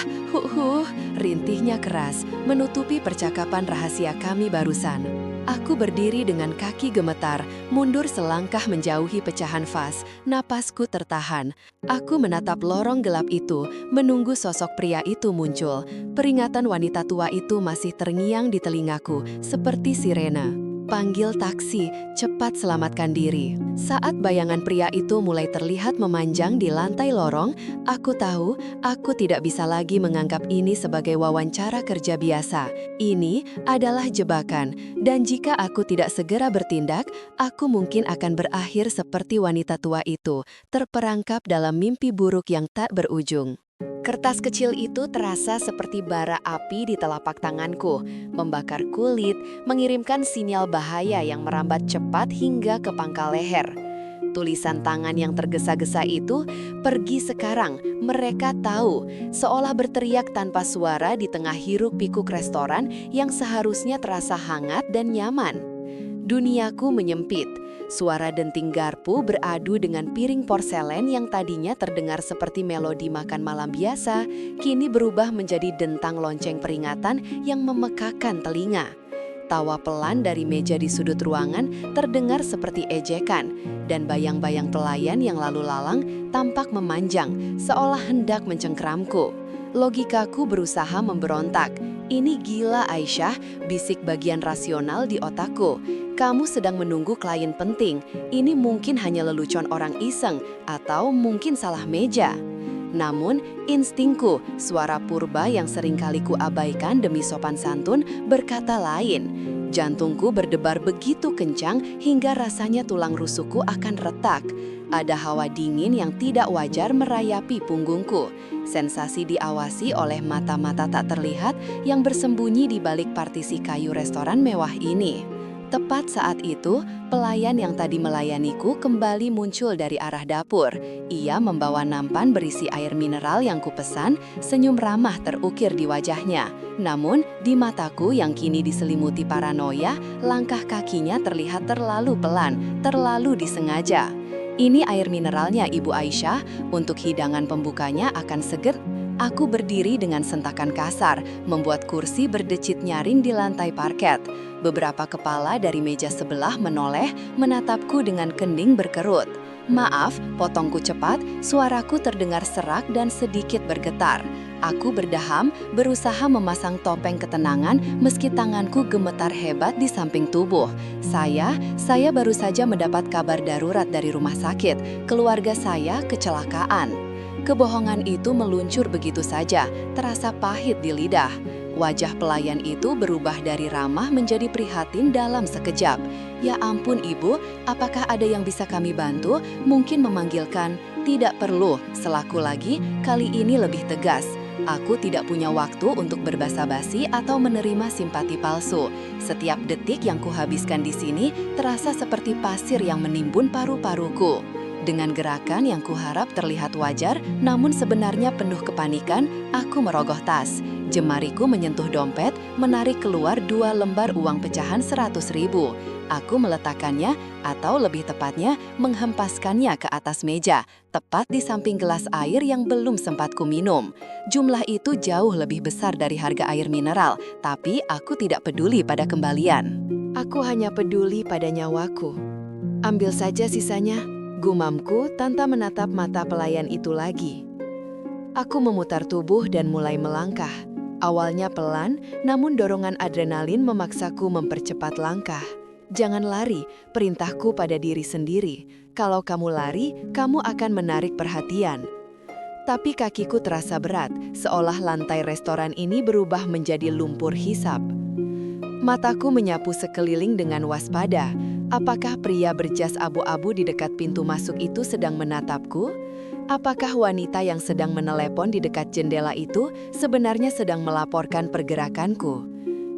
rintihnya keras, menutupi percakapan rahasia kami barusan. Aku berdiri dengan kaki gemetar, mundur selangkah menjauhi pecahan vas, napasku tertahan. Aku menatap lorong gelap itu, menunggu sosok pria itu muncul. Peringatan wanita tua itu masih terngiang di telingaku, seperti sirena. Panggil taksi, cepat selamatkan diri. Saat bayangan pria itu mulai terlihat memanjang di lantai lorong, aku tahu aku tidak bisa lagi menganggap ini sebagai wawancara kerja biasa. Ini adalah jebakan, dan jika aku tidak segera bertindak, aku mungkin akan berakhir seperti wanita tua itu, terperangkap dalam mimpi buruk yang tak berujung. Kertas kecil itu terasa seperti bara api di telapak tanganku, membakar kulit, mengirimkan sinyal bahaya yang merambat cepat hingga ke pangkal leher. Tulisan tangan yang tergesa-gesa itu, "Pergi sekarang, mereka tahu," seolah berteriak tanpa suara di tengah hiruk-pikuk restoran yang seharusnya terasa hangat dan nyaman. Duniaku menyempit. Suara denting garpu beradu dengan piring porselen yang tadinya terdengar seperti melodi makan malam biasa, kini berubah menjadi dentang lonceng peringatan yang memekakan telinga. Tawa pelan dari meja di sudut ruangan terdengar seperti ejekan, dan bayang-bayang pelayan yang lalu lalang tampak memanjang, seolah hendak mencengkeramku. Logikaku berusaha memberontak. "Ini gila, Aisyah," bisik bagian rasional di otakku. "Kamu sedang menunggu klien penting. Ini mungkin hanya lelucon orang iseng, atau mungkin salah meja." Namun, instingku, suara purba yang seringkali kuabaikan demi sopan santun, berkata lain. Jantungku berdebar begitu kencang hingga rasanya tulang rusukku akan retak. Ada hawa dingin yang tidak wajar merayapi punggungku. Sensasi diawasi oleh mata-mata tak terlihat yang bersembunyi di balik partisi kayu restoran mewah ini. Tepat saat itu, pelayan yang tadi melayaniku kembali muncul dari arah dapur. Ia membawa nampan berisi air mineral yang kupesan, senyum ramah terukir di wajahnya. Namun, di mataku yang kini diselimuti paranoia, langkah kakinya terlihat terlalu pelan, terlalu disengaja. "Ini air mineralnya, Ibu Aisyah, untuk hidangan pembukanya akan seger." Aku berdiri dengan sentakan kasar, membuat kursi berdecit nyaring di lantai parket. Beberapa kepala dari meja sebelah menoleh, menatapku dengan kening berkerut. "Maaf," potongku cepat, suaraku terdengar serak dan sedikit bergetar. Aku berdaham, berusaha memasang topeng ketenangan meski tanganku gemetar hebat di samping tubuh. Saya baru saja mendapat kabar darurat dari rumah sakit. Keluarga saya kecelakaan." Kebohongan itu meluncur begitu saja, terasa pahit di lidah. Wajah pelayan itu berubah dari ramah menjadi prihatin dalam sekejap. "Ya ampun, Ibu, apakah ada yang bisa kami bantu? Mungkin memanggilkan." "Tidak perlu," selaku lagi, kali ini lebih tegas. "Aku tidak punya waktu untuk berbasa-basi atau menerima simpati palsu. Setiap detik yang kuhabiskan di sini terasa seperti pasir yang menimbun paru-paruku." Dengan gerakan yang kuharap terlihat wajar, namun sebenarnya penuh kepanikan, aku merogoh tas. Jemariku menyentuh dompet, menarik keluar 2 lembar uang pecahan 100.000. Aku meletakkannya, atau lebih tepatnya, menghempaskannya ke atas meja, tepat di samping gelas air yang belum sempat kuminum. Jumlah itu jauh lebih besar dari harga air mineral, tapi aku tidak peduli pada kembalian. Aku hanya peduli pada nyawaku. "Ambil saja sisanya," gumamku tanpa menatap mata pelayan itu lagi. Aku memutar tubuh dan mulai melangkah. Awalnya pelan, namun dorongan adrenalin memaksaku mempercepat langkah. "Jangan lari," perintahku pada diri sendiri. "Kalau kamu lari, kamu akan menarik perhatian." Tapi kakiku terasa berat, seolah lantai restoran ini berubah menjadi lumpur hisap. Mataku menyapu sekeliling dengan waspada. Apakah pria berjas abu-abu di dekat pintu masuk itu sedang menatapku? Apakah wanita yang sedang menelepon di dekat jendela itu sebenarnya sedang melaporkan pergerakanku?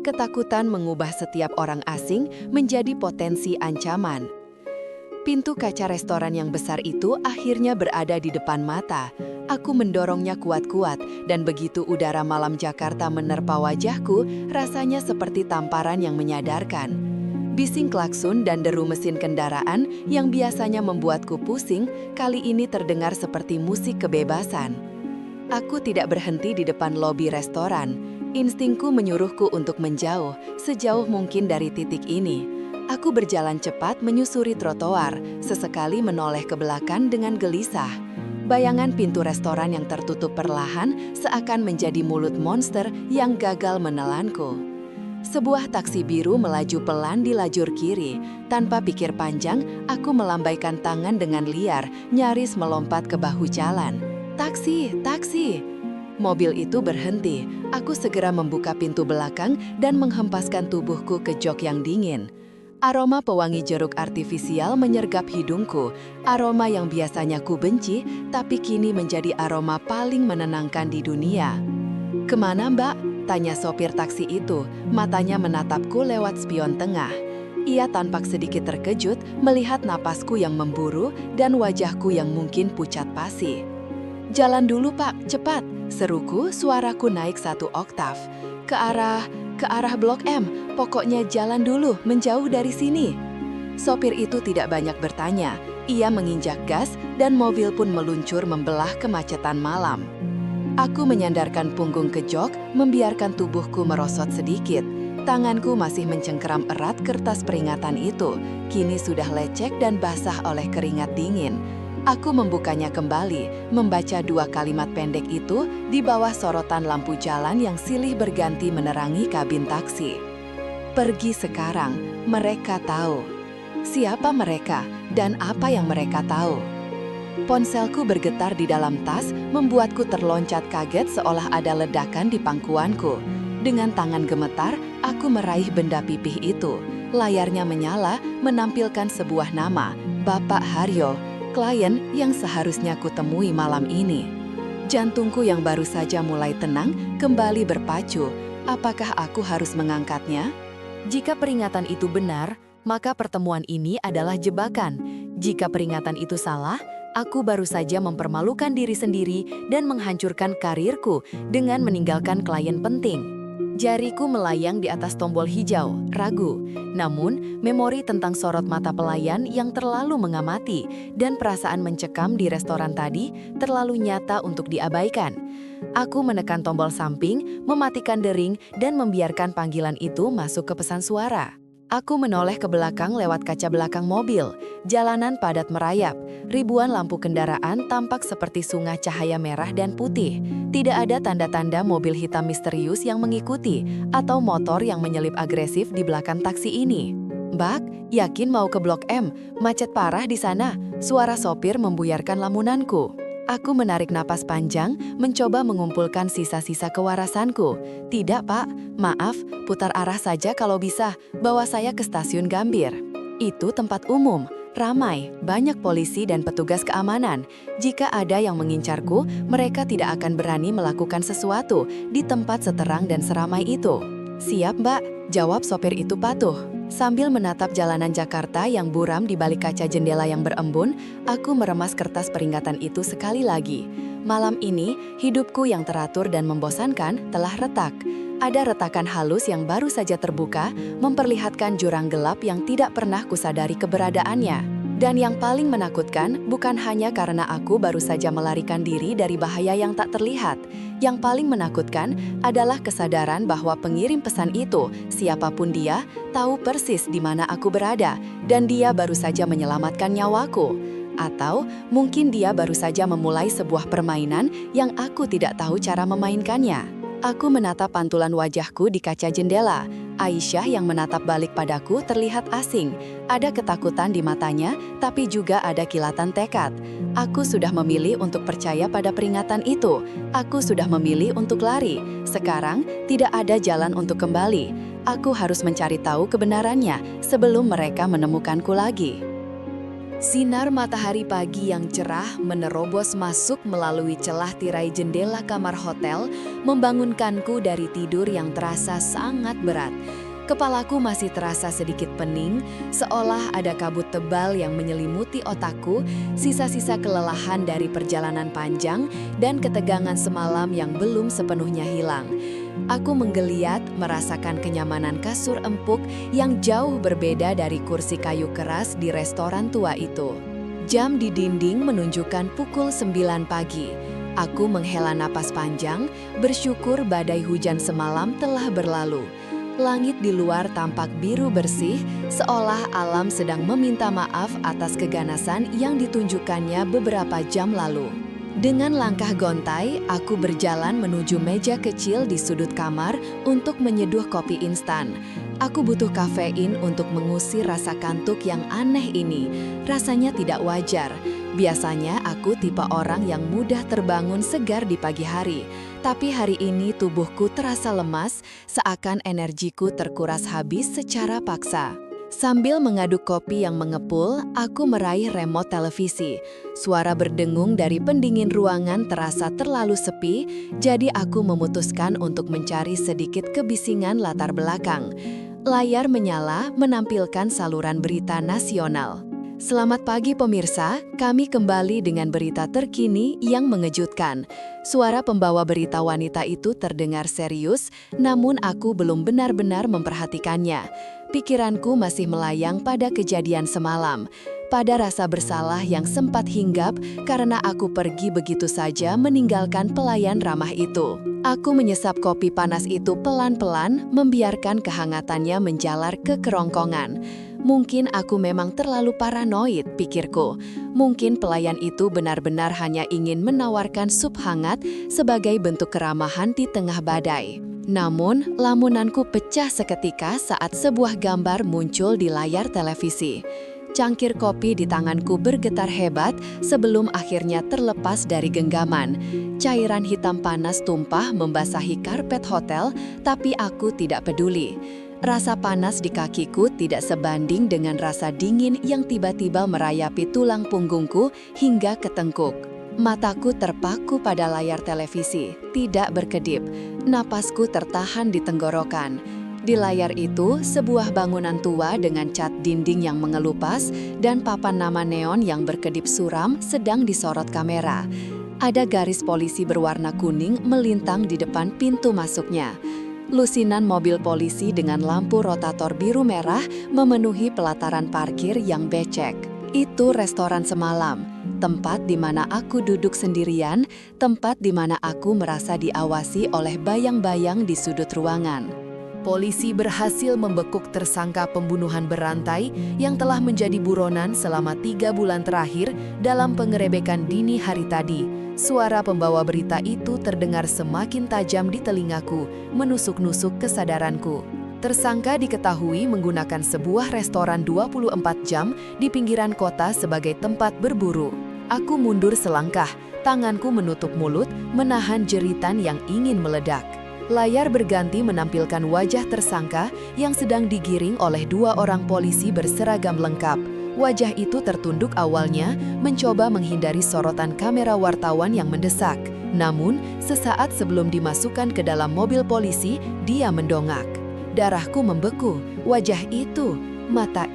Ketakutan mengubah setiap orang asing menjadi potensi ancaman. Pintu kaca restoran yang besar itu akhirnya berada di depan mata. Aku mendorongnya kuat-kuat, dan begitu udara malam Jakarta menerpa wajahku, rasanya seperti tamparan yang menyadarkan. Bising klakson dan deru mesin kendaraan yang biasanya membuatku pusing, kali ini terdengar seperti musik kebebasan. Aku tidak berhenti di depan lobi restoran. Instingku menyuruhku untuk menjauh sejauh mungkin dari titik ini. Aku berjalan cepat menyusuri trotoar, sesekali menoleh ke belakang dengan gelisah. Bayangan pintu restoran yang tertutup perlahan seakan menjadi mulut monster yang gagal menelanku. Sebuah taksi biru melaju pelan di lajur kiri. Tanpa pikir panjang, aku melambaikan tangan dengan liar, nyaris melompat ke bahu jalan. Taksi, taksi! Mobil itu berhenti. Aku segera membuka pintu belakang dan menghempaskan tubuhku ke jok yang dingin. Aroma pewangi jeruk artifisial menyergap hidungku. Aroma yang biasanya ku benci, tapi kini menjadi aroma paling menenangkan di dunia. "Kemana, Mbak?" tanya sopir taksi itu. Matanya menatapku lewat spion tengah. Ia tampak sedikit terkejut melihat napasku yang memburu dan wajahku yang mungkin pucat pasi. "Jalan dulu, Pak, cepat," seruku, suaraku naik 1 oktav. Ke arah Blok M, pokoknya jalan dulu, menjauh dari sini." Sopir itu tidak banyak bertanya. Ia menginjak gas dan mobil pun meluncur membelah kemacetan malam. Aku menyandarkan punggung ke jok, membiarkan tubuhku merosot sedikit. Tanganku masih mencengkeram erat kertas peringatan itu. Kini sudah lecek dan basah oleh keringat dingin. Aku membukanya kembali, membaca 2 kalimat pendek itu di bawah sorotan lampu jalan yang silih berganti menerangi kabin taksi. "Pergi sekarang, mereka tahu." Siapa mereka dan apa yang mereka tahu? Ponselku bergetar di dalam tas, membuatku terloncat kaget seolah ada ledakan di pangkuanku. Dengan tangan gemetar, aku meraih benda pipih itu. Layarnya menyala, menampilkan sebuah nama, Bapak Haryo, klien yang seharusnya kutemui malam ini. Jantungku yang baru saja mulai tenang kembali berpacu. Apakah aku harus mengangkatnya? Jika peringatan itu benar, maka pertemuan ini adalah jebakan. Jika peringatan itu salah, aku baru saja mempermalukan diri sendiri dan menghancurkan karirku dengan meninggalkan klien penting. Jariku melayang di atas tombol hijau, ragu. Namun, memori tentang sorot mata pelayan yang terlalu mengamati dan perasaan mencekam di restoran tadi terlalu nyata untuk diabaikan. Aku menekan tombol samping, mematikan dering, dan membiarkan panggilan itu masuk ke pesan suara. Aku menoleh ke belakang lewat kaca belakang mobil. Jalanan padat merayap. Ribuan lampu kendaraan tampak seperti sungai cahaya merah dan putih. Tidak ada tanda-tanda mobil hitam misterius yang mengikuti atau motor yang menyelip agresif di belakang taksi ini. "Mbak, yakin mau ke Blok M? Macet parah di sana." Suara sopir membuyarkan lamunanku. Aku menarik napas panjang, mencoba mengumpulkan sisa-sisa kewarasanku. "Tidak, Pak. Maaf, putar arah saja kalau bisa. Bawa saya ke stasiun Gambir." Itu tempat umum, ramai, banyak polisi dan petugas keamanan. Jika ada yang mengincarku, mereka tidak akan berani melakukan sesuatu di tempat seterang dan seramai itu. "Siap, Mbak," jawab sopir itu patuh. Sambil menatap jalanan Jakarta yang buram di balik kaca jendela yang berembun, aku meremas kertas peringatan itu sekali lagi. Malam ini, hidupku yang teratur dan membosankan telah retak. Ada retakan halus yang baru saja terbuka, memperlihatkan jurang gelap yang tidak pernah kusadari keberadaannya. Dan yang paling menakutkan bukan hanya karena aku baru saja melarikan diri dari bahaya yang tak terlihat. Yang paling menakutkan adalah kesadaran bahwa pengirim pesan itu, siapapun dia, tahu persis di mana aku berada, dan dia baru saja menyelamatkan nyawaku. Atau mungkin dia baru saja memulai sebuah permainan yang aku tidak tahu cara memainkannya. Aku menatap pantulan wajahku di kaca jendela. Aisyah yang menatap balik padaku terlihat asing. Ada ketakutan di matanya, tapi juga ada kilatan tekad. Aku sudah memilih untuk percaya pada peringatan itu. Aku sudah memilih untuk lari. Sekarang, tidak ada jalan untuk kembali. Aku harus mencari tahu kebenarannya sebelum mereka menemukanku lagi. Sinar matahari pagi yang cerah menerobos masuk melalui celah tirai jendela kamar hotel, membangunkanku dari tidur yang terasa sangat berat. Kepalaku masih terasa sedikit pening, seolah ada kabut tebal yang menyelimuti otakku, sisa-sisa kelelahan dari perjalanan panjang dan ketegangan semalam yang belum sepenuhnya hilang. Aku menggeliat, merasakan kenyamanan kasur empuk yang jauh berbeda dari kursi kayu keras di restoran tua itu. Jam di dinding menunjukkan pukul 9 pagi. Aku menghela napas panjang, bersyukur badai hujan semalam telah berlalu. Langit di luar tampak biru bersih, seolah alam sedang meminta maaf atas keganasan yang ditunjukkannya beberapa jam lalu. Dengan langkah gontai, aku berjalan menuju meja kecil di sudut kamar untuk menyeduh kopi instan. Aku butuh kafein untuk mengusir rasa kantuk yang aneh ini. Rasanya tidak wajar. Biasanya aku tipe orang yang mudah terbangun segar di pagi hari. Tapi hari ini tubuhku terasa lemas, seakan energiku terkuras habis secara paksa. Sambil mengaduk kopi yang mengepul, aku meraih remote televisi. Suara berdengung dari pendingin ruangan terasa terlalu sepi, jadi aku memutuskan untuk mencari sedikit kebisingan latar belakang. Layar menyala, menampilkan saluran berita nasional. Selamat pagi pemirsa, kami kembali dengan berita terkini yang mengejutkan. Suara pembawa berita wanita itu terdengar serius, namun aku belum benar-benar memperhatikannya. Pikiranku masih melayang pada kejadian semalam, pada rasa bersalah yang sempat hinggap karena aku pergi begitu saja meninggalkan pelayan ramah itu. Aku menyesap kopi panas itu pelan-pelan, membiarkan kehangatannya menjalar ke kerongkongan. Mungkin aku memang terlalu paranoid, pikirku. Mungkin pelayan itu benar-benar hanya ingin menawarkan sup hangat sebagai bentuk keramahan di tengah badai. Namun, lamunanku pecah seketika saat sebuah gambar muncul di layar televisi. Cangkir kopi di tanganku bergetar hebat sebelum akhirnya terlepas dari genggaman. Cairan hitam panas tumpah membasahi karpet hotel, tapi aku tidak peduli. Rasa panas di kakiku tidak sebanding dengan rasa dingin yang tiba-tiba merayapi tulang punggungku hingga ke tengkuk. Mataku terpaku pada layar televisi, tidak berkedip. Napasku tertahan di tenggorokan. Di layar itu, sebuah bangunan tua dengan cat dinding yang mengelupas dan papan nama neon yang berkedip suram sedang disorot kamera. Ada garis polisi berwarna kuning melintang di depan pintu masuknya. Lusinan mobil polisi dengan lampu rotator biru merah memenuhi pelataran parkir yang becek. Itu restoran semalam, tempat di mana aku duduk sendirian, tempat di mana aku merasa diawasi oleh bayang-bayang di sudut ruangan. Polisi berhasil membekuk tersangka pembunuhan berantai yang telah menjadi buronan selama 3 bulan terakhir dalam pengerebekan dini hari tadi. Suara pembawa berita itu terdengar semakin tajam di telingaku, menusuk-nusuk kesadaranku. Tersangka diketahui menggunakan sebuah restoran 24 jam di pinggiran kota sebagai tempat berburu. Aku mundur selangkah, tanganku menutup mulut, menahan jeritan yang ingin meledak. Layar berganti menampilkan wajah tersangka yang sedang digiring oleh 2 orang polisi berseragam lengkap. Wajah itu tertunduk awalnya, mencoba menghindari sorotan kamera wartawan yang mendesak. Namun, sesaat sebelum dimasukkan ke dalam mobil polisi, dia mendongak. Darahku membeku, wajah itu, mata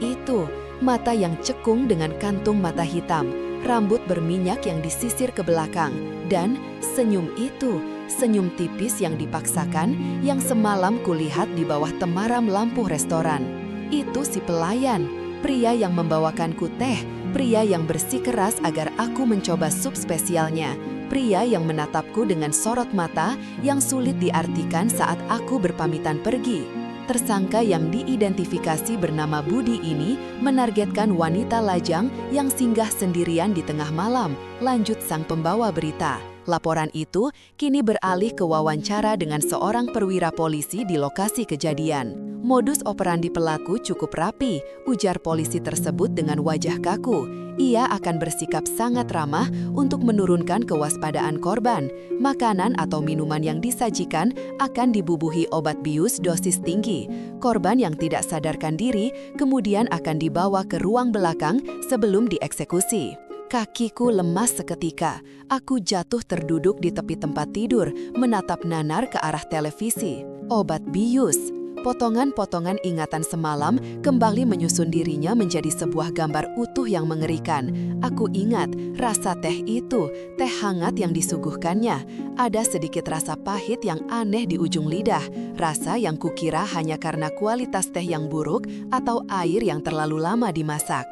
yang cekung dengan kantung mata hitam, rambut berminyak yang disisir ke belakang, dan senyum itu, senyum tipis yang dipaksakan yang semalam kulihat di bawah temaram lampu restoran. Itu si pelayan, pria yang membawakanku teh, pria yang bersikeras agar aku mencoba sup spesialnya, pria yang menatapku dengan sorot mata yang sulit diartikan saat aku berpamitan pergi. Tersangka yang diidentifikasi bernama Budi ini menargetkan wanita lajang yang singgah sendirian di tengah malam, lanjut sang pembawa berita. Laporan itu kini beralih ke wawancara dengan seorang perwira polisi di lokasi kejadian. Modus operandi pelaku cukup rapi, ujar polisi tersebut dengan wajah kaku. Ia akan bersikap sangat ramah untuk menurunkan kewaspadaan korban. Makanan atau minuman yang disajikan akan dibubuhi obat bius dosis tinggi. Korban yang tidak sadarkan diri kemudian akan dibawa ke ruang belakang sebelum dieksekusi. Kakiku lemas seketika. Aku jatuh terduduk di tepi tempat tidur, menatap nanar ke arah televisi. Obat bius. Potongan-potongan ingatan semalam kembali menyusun dirinya menjadi sebuah gambar utuh yang mengerikan. Aku ingat rasa teh itu, teh hangat yang disuguhkannya. Ada sedikit rasa pahit yang aneh di ujung lidah, rasa yang kukira hanya karena kualitas teh yang buruk atau air yang terlalu lama dimasak.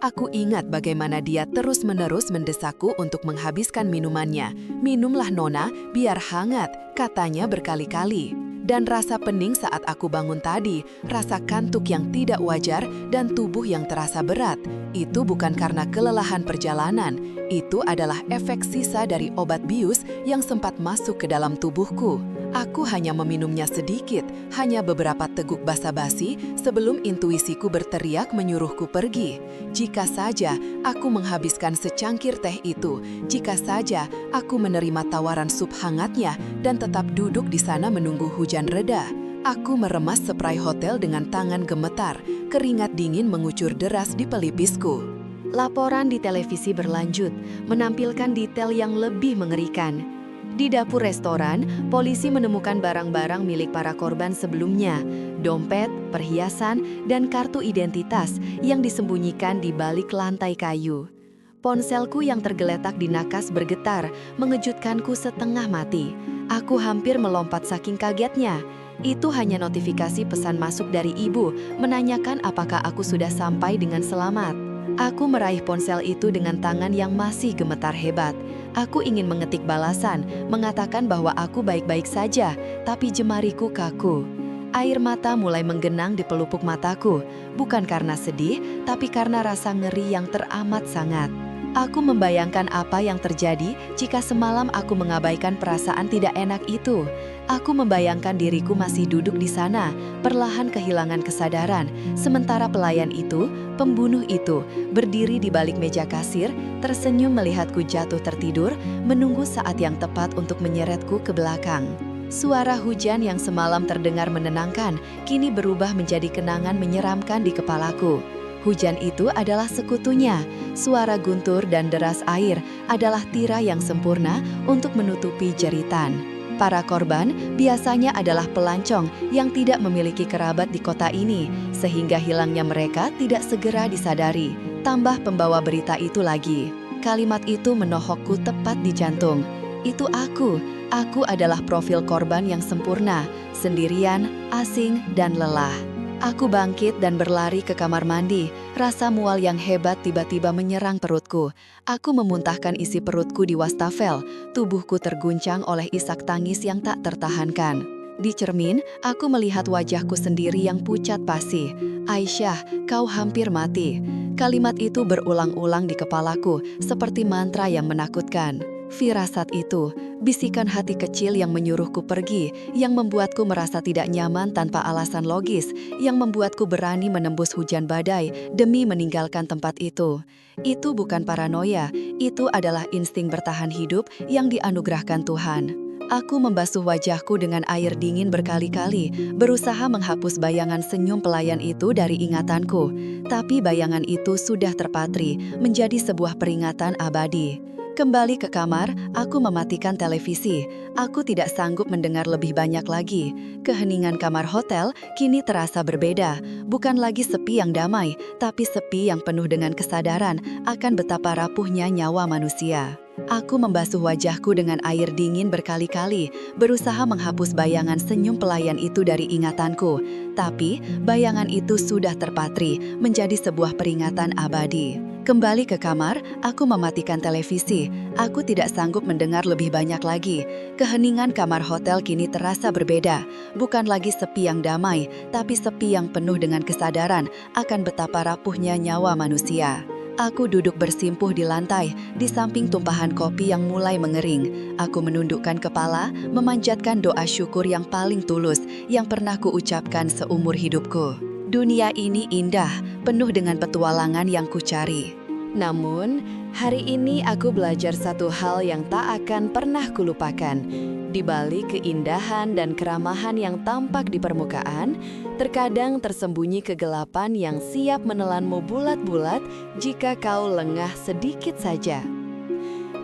Aku ingat bagaimana dia terus-menerus mendesakku untuk menghabiskan minumannya. "Minumlah Nona, biar hangat," katanya berkali-kali. Dan rasa pening saat aku bangun tadi, rasa kantuk yang tidak wajar, dan tubuh yang terasa berat. Itu bukan karena kelelahan perjalanan, itu adalah efek sisa dari obat bius yang sempat masuk ke dalam tubuhku. Aku hanya meminumnya sedikit, hanya beberapa teguk basa-basi sebelum intuisiku berteriak menyuruhku pergi. Jika saja aku menghabiskan secangkir teh itu, jika saja aku menerima tawaran sup hangatnya dan tetap duduk di sana menunggu hujan reda. Aku meremas spray hotel dengan tangan gemetar, keringat dingin mengucur deras di pelipisku. Laporan di televisi berlanjut, menampilkan detail yang lebih mengerikan. Di dapur restoran, polisi menemukan barang-barang milik para korban sebelumnya, dompet, perhiasan, dan kartu identitas yang disembunyikan di balik lantai kayu. Ponselku yang tergeletak di nakas bergetar, mengejutkanku setengah mati. Aku hampir melompat saking kagetnya. Itu hanya notifikasi pesan masuk dari ibu, menanyakan apakah aku sudah sampai dengan selamat. Aku meraih ponsel itu dengan tangan yang masih gemetar hebat. Aku ingin mengetik balasan, mengatakan bahwa aku baik-baik saja, tapi jemariku kaku. Air mata mulai menggenang di pelupuk mataku, bukan karena sedih, tapi karena rasa ngeri yang teramat sangat. Aku membayangkan apa yang terjadi jika semalam aku mengabaikan perasaan tidak enak itu. Aku membayangkan diriku masih duduk di sana, perlahan kehilangan kesadaran, sementara pelayan itu, pembunuh itu, berdiri di balik meja kasir, tersenyum melihatku jatuh tertidur, menunggu saat yang tepat untuk menyeretku ke belakang. Suara hujan yang semalam terdengar menenangkan, kini berubah menjadi kenangan menyeramkan di kepalaku. Hujan itu adalah sekutunya. Suara guntur dan deras air adalah tirai yang sempurna untuk menutupi jeritan. Para korban biasanya adalah pelancong yang tidak memiliki kerabat di kota ini, sehingga hilangnya mereka tidak segera disadari. Tambah pembawa berita itu lagi. Kalimat itu menohokku tepat di jantung. Itu aku. Aku adalah profil korban yang sempurna, sendirian, asing, dan lelah. Aku bangkit dan berlari ke kamar mandi. Rasa mual yang hebat tiba-tiba menyerang perutku. Aku memuntahkan isi perutku di wastafel. Tubuhku terguncang oleh isak tangis yang tak tertahankan. Di cermin, aku melihat wajahku sendiri yang pucat pasi. "Aisyah, kau hampir mati." Kalimat itu berulang-ulang di kepalaku, seperti mantra yang menakutkan. Firasat itu, bisikan hati kecil yang menyuruhku pergi, yang membuatku merasa tidak nyaman tanpa alasan logis, yang membuatku berani menembus hujan badai demi meninggalkan tempat itu. Itu bukan paranoia, itu adalah insting bertahan hidup yang dianugerahkan Tuhan. Aku membasuh wajahku dengan air dingin berkali-kali, berusaha menghapus bayangan senyum pelayan itu dari ingatanku. Tapi bayangan itu sudah terpatri, menjadi sebuah peringatan abadi. Kembali ke kamar, aku mematikan televisi. Aku tidak sanggup mendengar lebih banyak lagi. Keheningan kamar hotel kini terasa berbeda. Bukan lagi sepi yang damai, tapi sepi yang penuh dengan kesadaran akan betapa rapuhnya nyawa manusia. Aku membasuh wajahku dengan air dingin berkali-kali, berusaha menghapus bayangan senyum pelayan itu dari ingatanku. Tapi, bayangan itu sudah terpatri, menjadi sebuah peringatan abadi. Kembali ke kamar, aku mematikan televisi. Aku tidak sanggup mendengar lebih banyak lagi. Keheningan kamar hotel kini terasa berbeda. Bukan lagi sepi yang damai, tapi sepi yang penuh dengan kesadaran akan betapa rapuhnya nyawa manusia. Aku duduk bersimpuh di lantai, di samping tumpahan kopi yang mulai mengering. Aku menundukkan kepala, memanjatkan doa syukur yang paling tulus yang pernah kuucapkan seumur hidupku. Dunia ini indah, penuh dengan petualangan yang kucari. Namun, hari ini aku belajar satu hal yang tak akan pernah kulupakan. Di balik keindahan dan keramahan yang tampak di permukaan, terkadang tersembunyi kegelapan yang siap menelanmu bulat-bulat jika kau lengah sedikit saja.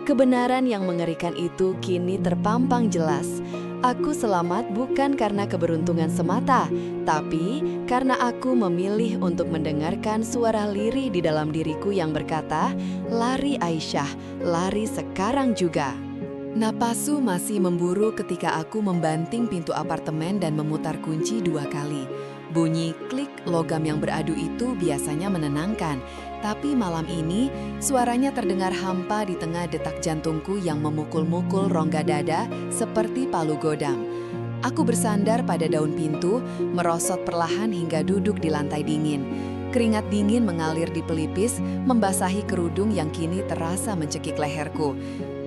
Kebenaran yang mengerikan itu kini terpampang jelas. Aku selamat bukan karena keberuntungan semata, tapi karena aku memilih untuk mendengarkan suara lirih di dalam diriku yang berkata, "Lari Aisyah, lari sekarang juga." Napasku masih memburu ketika aku membanting pintu apartemen dan memutar kunci 2 kali. Bunyi klik logam yang beradu itu biasanya menenangkan, tapi malam ini suaranya terdengar hampa di tengah detak jantungku yang memukul-mukul rongga dada seperti palu godam. Aku bersandar pada daun pintu, merosot perlahan hingga duduk di lantai dingin. Keringat dingin mengalir di pelipis, membasahi kerudung yang kini terasa mencekik leherku.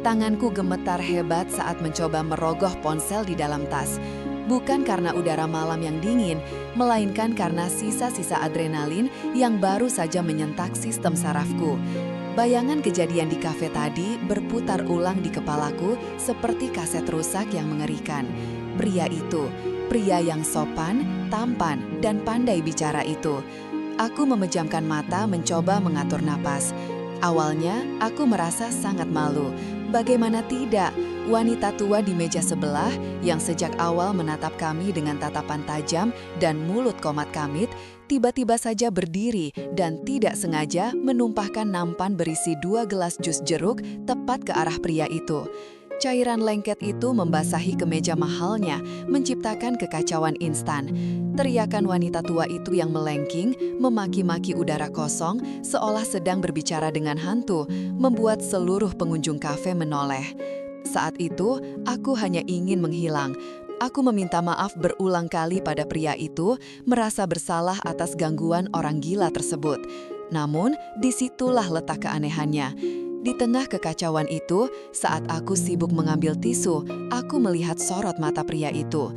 Tanganku gemetar hebat saat mencoba merogoh ponsel di dalam tas. Bukan karena udara malam yang dingin, melainkan karena sisa-sisa adrenalin yang baru saja menyentak sistem sarafku. Bayangan kejadian di kafe tadi berputar ulang di kepalaku seperti kaset rusak yang mengerikan. Pria itu, pria yang sopan, tampan, dan pandai bicara itu. Aku memejamkan mata mencoba mengatur napas. Awalnya, aku merasa sangat malu. Bagaimana tidak, wanita tua di meja sebelah yang sejak awal menatap kami dengan tatapan tajam dan mulut komat kamit, tiba-tiba saja berdiri dan tidak sengaja menumpahkan nampan berisi 2 gelas jus jeruk tepat ke arah pria itu. Cairan lengket itu membasahi kemeja mahalnya, menciptakan kekacauan instan. Teriakan wanita tua itu yang melengking, memaki-maki udara kosong, seolah sedang berbicara dengan hantu, membuat seluruh pengunjung kafe menoleh. Saat itu, aku hanya ingin menghilang. Aku meminta maaf berulang kali pada pria itu, merasa bersalah atas gangguan orang gila tersebut. Namun, disitulah letak keanehannya. Di tengah kekacauan itu, saat aku sibuk mengambil tisu, aku melihat sorot mata pria itu.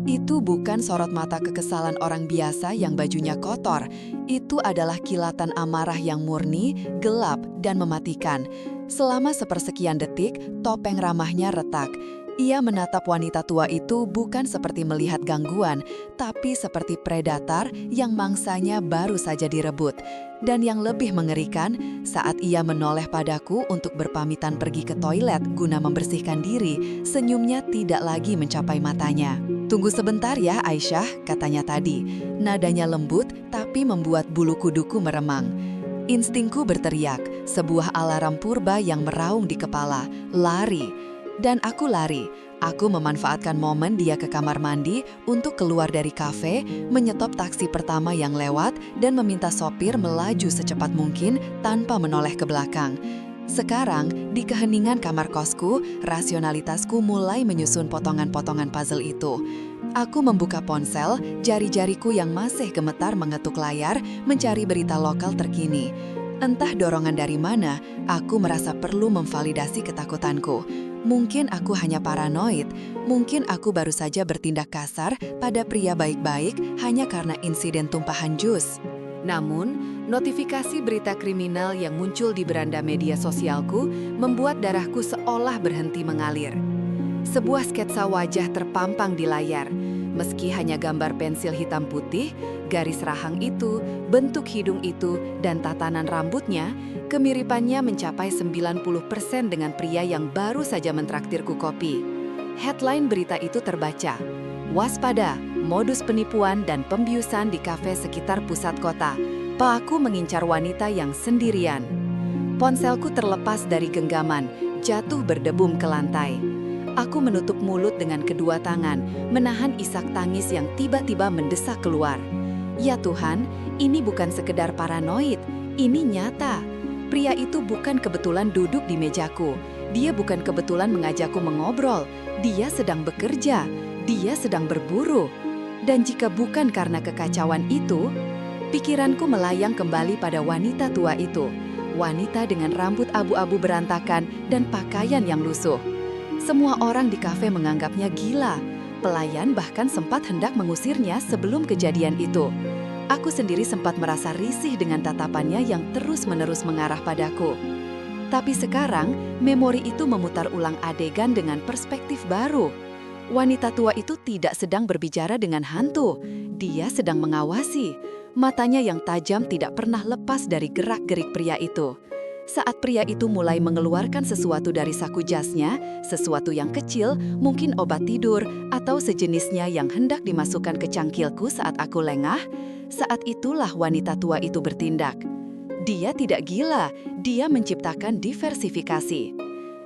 Itu bukan sorot mata kekesalan orang biasa yang bajunya kotor. Itu adalah kilatan amarah yang murni, gelap, dan mematikan. Selama sepersekian detik, topeng ramahnya retak. Ia menatap wanita tua itu bukan seperti melihat gangguan, tapi seperti predator yang mangsanya baru saja direbut. Dan yang lebih mengerikan, saat ia menoleh padaku untuk berpamitan pergi ke toilet guna membersihkan diri, senyumnya tidak lagi mencapai matanya. "Tunggu sebentar ya, Aisyah," katanya tadi. Nadanya lembut, tapi membuat bulu kuduku meremang. Instingku berteriak, sebuah alarm purba yang meraung di kepala. Lari. Dan aku lari. Aku memanfaatkan momen dia ke kamar mandi untuk keluar dari kafe, menyetop taksi pertama yang lewat, dan meminta sopir melaju secepat mungkin tanpa menoleh ke belakang. Sekarang, di keheningan kamar kosku, rasionalitasku mulai menyusun potongan-potongan puzzle itu. Aku membuka ponsel, jari-jariku yang masih gemetar mengetuk layar, mencari berita lokal terkini. Entah dorongan dari mana, aku merasa perlu memvalidasi ketakutanku. Mungkin aku hanya paranoid, mungkin aku baru saja bertindak kasar pada pria baik-baik hanya karena insiden tumpahan jus. Namun, notifikasi berita kriminal yang muncul di beranda media sosialku membuat darahku seolah berhenti mengalir. Sebuah sketsa wajah terpampang di layar. Meski hanya gambar pensil hitam putih, garis rahang itu, bentuk hidung itu, dan tatanan rambutnya, kemiripannya mencapai 90% dengan pria yang baru saja mentraktirku kopi. Headline berita itu terbaca, "Waspada, modus penipuan dan pembiusan di kafe sekitar pusat kota. Pelaku mengincar wanita yang sendirian." Ponselku terlepas dari genggaman, jatuh berdebum ke lantai. Aku menutup mulut dengan kedua tangan, menahan isak tangis yang tiba-tiba mendesak keluar. Ya Tuhan, ini bukan sekedar paranoid, ini nyata. Pria itu bukan kebetulan duduk di mejaku. Dia bukan kebetulan mengajakku mengobrol. Dia sedang bekerja. Dia sedang berburu. Dan jika bukan karena kekacauan itu, pikiranku melayang kembali pada wanita tua itu. Wanita dengan rambut abu-abu berantakan dan pakaian yang lusuh. Semua orang di kafe menganggapnya gila. Pelayan bahkan sempat hendak mengusirnya sebelum kejadian itu. Aku sendiri sempat merasa risih dengan tatapannya yang terus-menerus mengarah padaku. Tapi sekarang, memori itu memutar ulang adegan dengan perspektif baru. Wanita tua itu tidak sedang berbicara dengan hantu. Dia sedang mengawasi. Matanya yang tajam tidak pernah lepas dari gerak-gerik pria itu. Saat pria itu mulai mengeluarkan sesuatu dari saku jasnya, sesuatu yang kecil, mungkin obat tidur, atau sejenisnya yang hendak dimasukkan ke cangkilku saat aku lengah, saat itulah wanita tua itu bertindak. Dia tidak gila, dia menciptakan diversifikasi.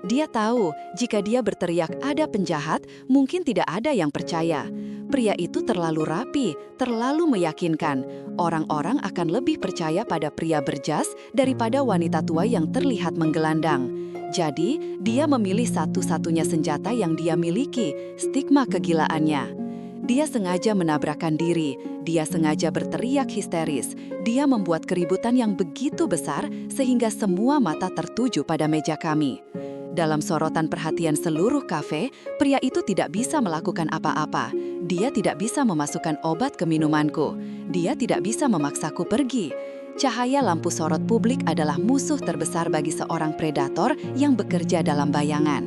Dia tahu jika dia berteriak ada penjahat, mungkin tidak ada yang percaya. Pria itu terlalu rapi, terlalu meyakinkan. Orang-orang akan lebih percaya pada pria berjas daripada wanita tua yang terlihat menggelandang. Jadi, dia memilih satu-satunya senjata yang dia miliki, stigma kegilaannya. Dia sengaja menabrakkan diri, dia sengaja berteriak histeris, dia membuat keributan yang begitu besar sehingga semua mata tertuju pada meja kami. Dalam sorotan perhatian seluruh kafe, pria itu tidak bisa melakukan apa-apa. Dia tidak bisa memasukkan obat ke minumanku. Dia tidak bisa memaksaku pergi. Cahaya lampu sorot publik adalah musuh terbesar bagi seorang predator yang bekerja dalam bayangan.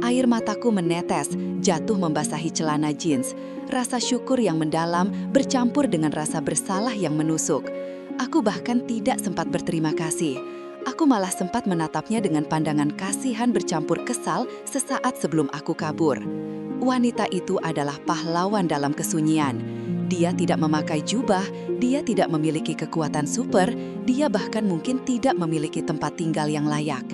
Air mataku menetes, jatuh membasahi celana jeans. Rasa syukur yang mendalam bercampur dengan rasa bersalah yang menusuk. Aku bahkan tidak sempat berterima kasih. Aku malah sempat menatapnya dengan pandangan kasihan bercampur kesal sesaat sebelum aku kabur. Wanita itu adalah pahlawan dalam kesunyian. Dia tidak memakai jubah, dia tidak memiliki kekuatan super, dia bahkan mungkin tidak memiliki tempat tinggal yang layak.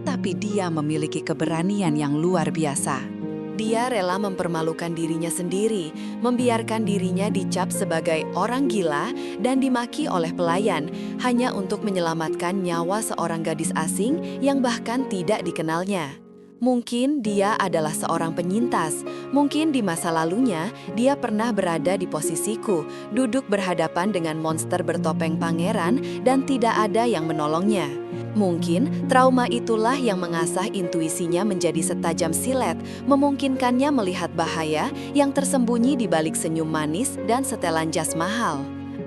Tapi dia memiliki keberanian yang luar biasa. Dia rela mempermalukan dirinya sendiri, membiarkan dirinya dicap sebagai orang gila dan dimaki oleh pelayan hanya untuk menyelamatkan nyawa seorang gadis asing yang bahkan tidak dikenalnya. Mungkin dia adalah seorang penyintas, mungkin di masa lalunya dia pernah berada di posisiku, duduk berhadapan dengan monster bertopeng pangeran dan tidak ada yang menolongnya. Mungkin trauma itulah yang mengasah intuisinya menjadi setajam silet, memungkinkannya melihat bahaya yang tersembunyi di balik senyum manis dan setelan jas mahal.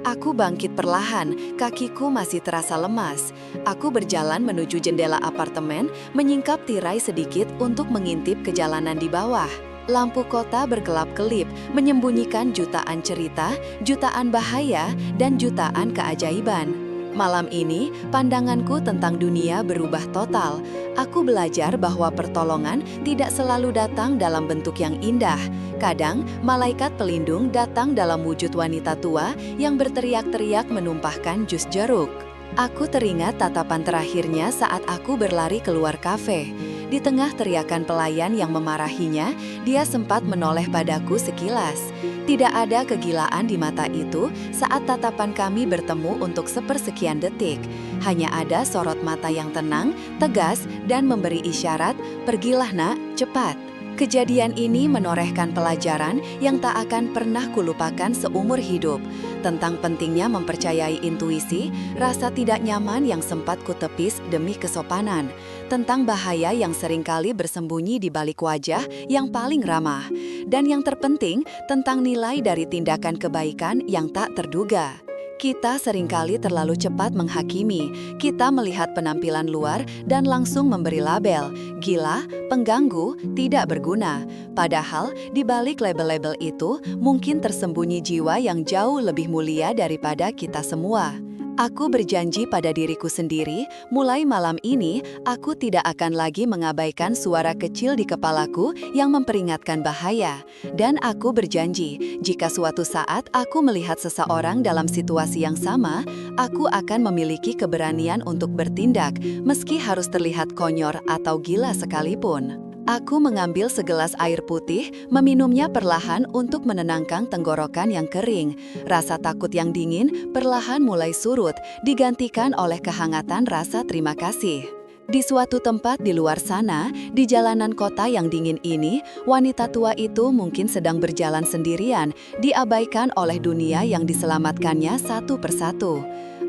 Aku bangkit perlahan, kakiku masih terasa lemas. Aku berjalan menuju jendela apartemen, menyingkap tirai sedikit untuk mengintip ke jalanan di bawah. Lampu kota berkelap-kelip, menyembunyikan jutaan cerita, jutaan bahaya, dan jutaan keajaiban. Malam ini, pandanganku tentang dunia berubah total. Aku belajar bahwa pertolongan tidak selalu datang dalam bentuk yang indah. Kadang, malaikat pelindung datang dalam wujud wanita tua yang berteriak-teriak menumpahkan jus jeruk. Aku teringat tatapan terakhirnya saat aku berlari keluar kafe. Di tengah teriakan pelayan yang memarahinya, dia sempat menoleh padaku sekilas. Tidak ada kegilaan di mata itu saat tatapan kami bertemu untuk sepersekian detik. Hanya ada sorot mata yang tenang, tegas, dan memberi isyarat, "Pergilah nak, cepat." Kejadian ini menorehkan pelajaran yang tak akan pernah kulupakan seumur hidup. Tentang pentingnya mempercayai intuisi, rasa tidak nyaman yang sempat kutepis demi kesopanan. Tentang bahaya yang seringkali bersembunyi di balik wajah yang paling ramah. Dan yang terpenting, tentang nilai dari tindakan kebaikan yang tak terduga. Kita seringkali terlalu cepat menghakimi. Kita melihat penampilan luar dan langsung memberi label, gila, pengganggu, tidak berguna. Padahal, di balik label-label itu, mungkin tersembunyi jiwa yang jauh lebih mulia daripada kita semua. Aku berjanji pada diriku sendiri, mulai malam ini, aku tidak akan lagi mengabaikan suara kecil di kepalaku yang memperingatkan bahaya. Dan aku berjanji, jika suatu saat aku melihat seseorang dalam situasi yang sama, aku akan memiliki keberanian untuk bertindak, meski harus terlihat konyol atau gila sekalipun. Aku mengambil segelas air putih, meminumnya perlahan untuk menenangkan tenggorokan yang kering. Rasa takut yang dingin perlahan mulai surut, digantikan oleh kehangatan rasa terima kasih. Di suatu tempat di luar sana, di jalanan kota yang dingin ini, wanita tua itu mungkin sedang berjalan sendirian, diabaikan oleh dunia yang diselamatkannya satu persatu.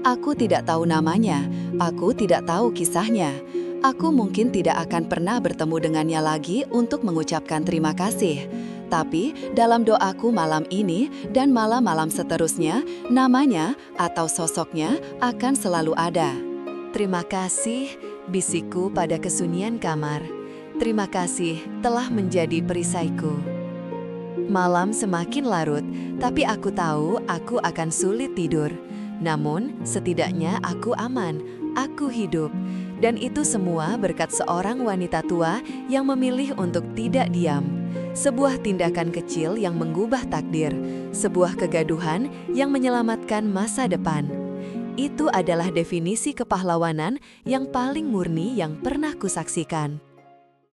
Aku tidak tahu namanya, aku tidak tahu kisahnya. Aku mungkin tidak akan pernah bertemu dengannya lagi untuk mengucapkan terima kasih. Tapi dalam doaku malam ini dan malam-malam seterusnya, namanya atau sosoknya akan selalu ada. Terima kasih, bisikku pada kesunyian kamar. Terima kasih telah menjadi perisaiku. Malam semakin larut, tapi aku tahu aku akan sulit tidur. Namun, setidaknya aku aman, aku hidup. Dan itu semua berkat seorang wanita tua yang memilih untuk tidak diam. Sebuah tindakan kecil yang mengubah takdir, sebuah kegaduhan yang menyelamatkan masa depan. Itu adalah definisi kepahlawanan yang paling murni yang pernah kusaksikan.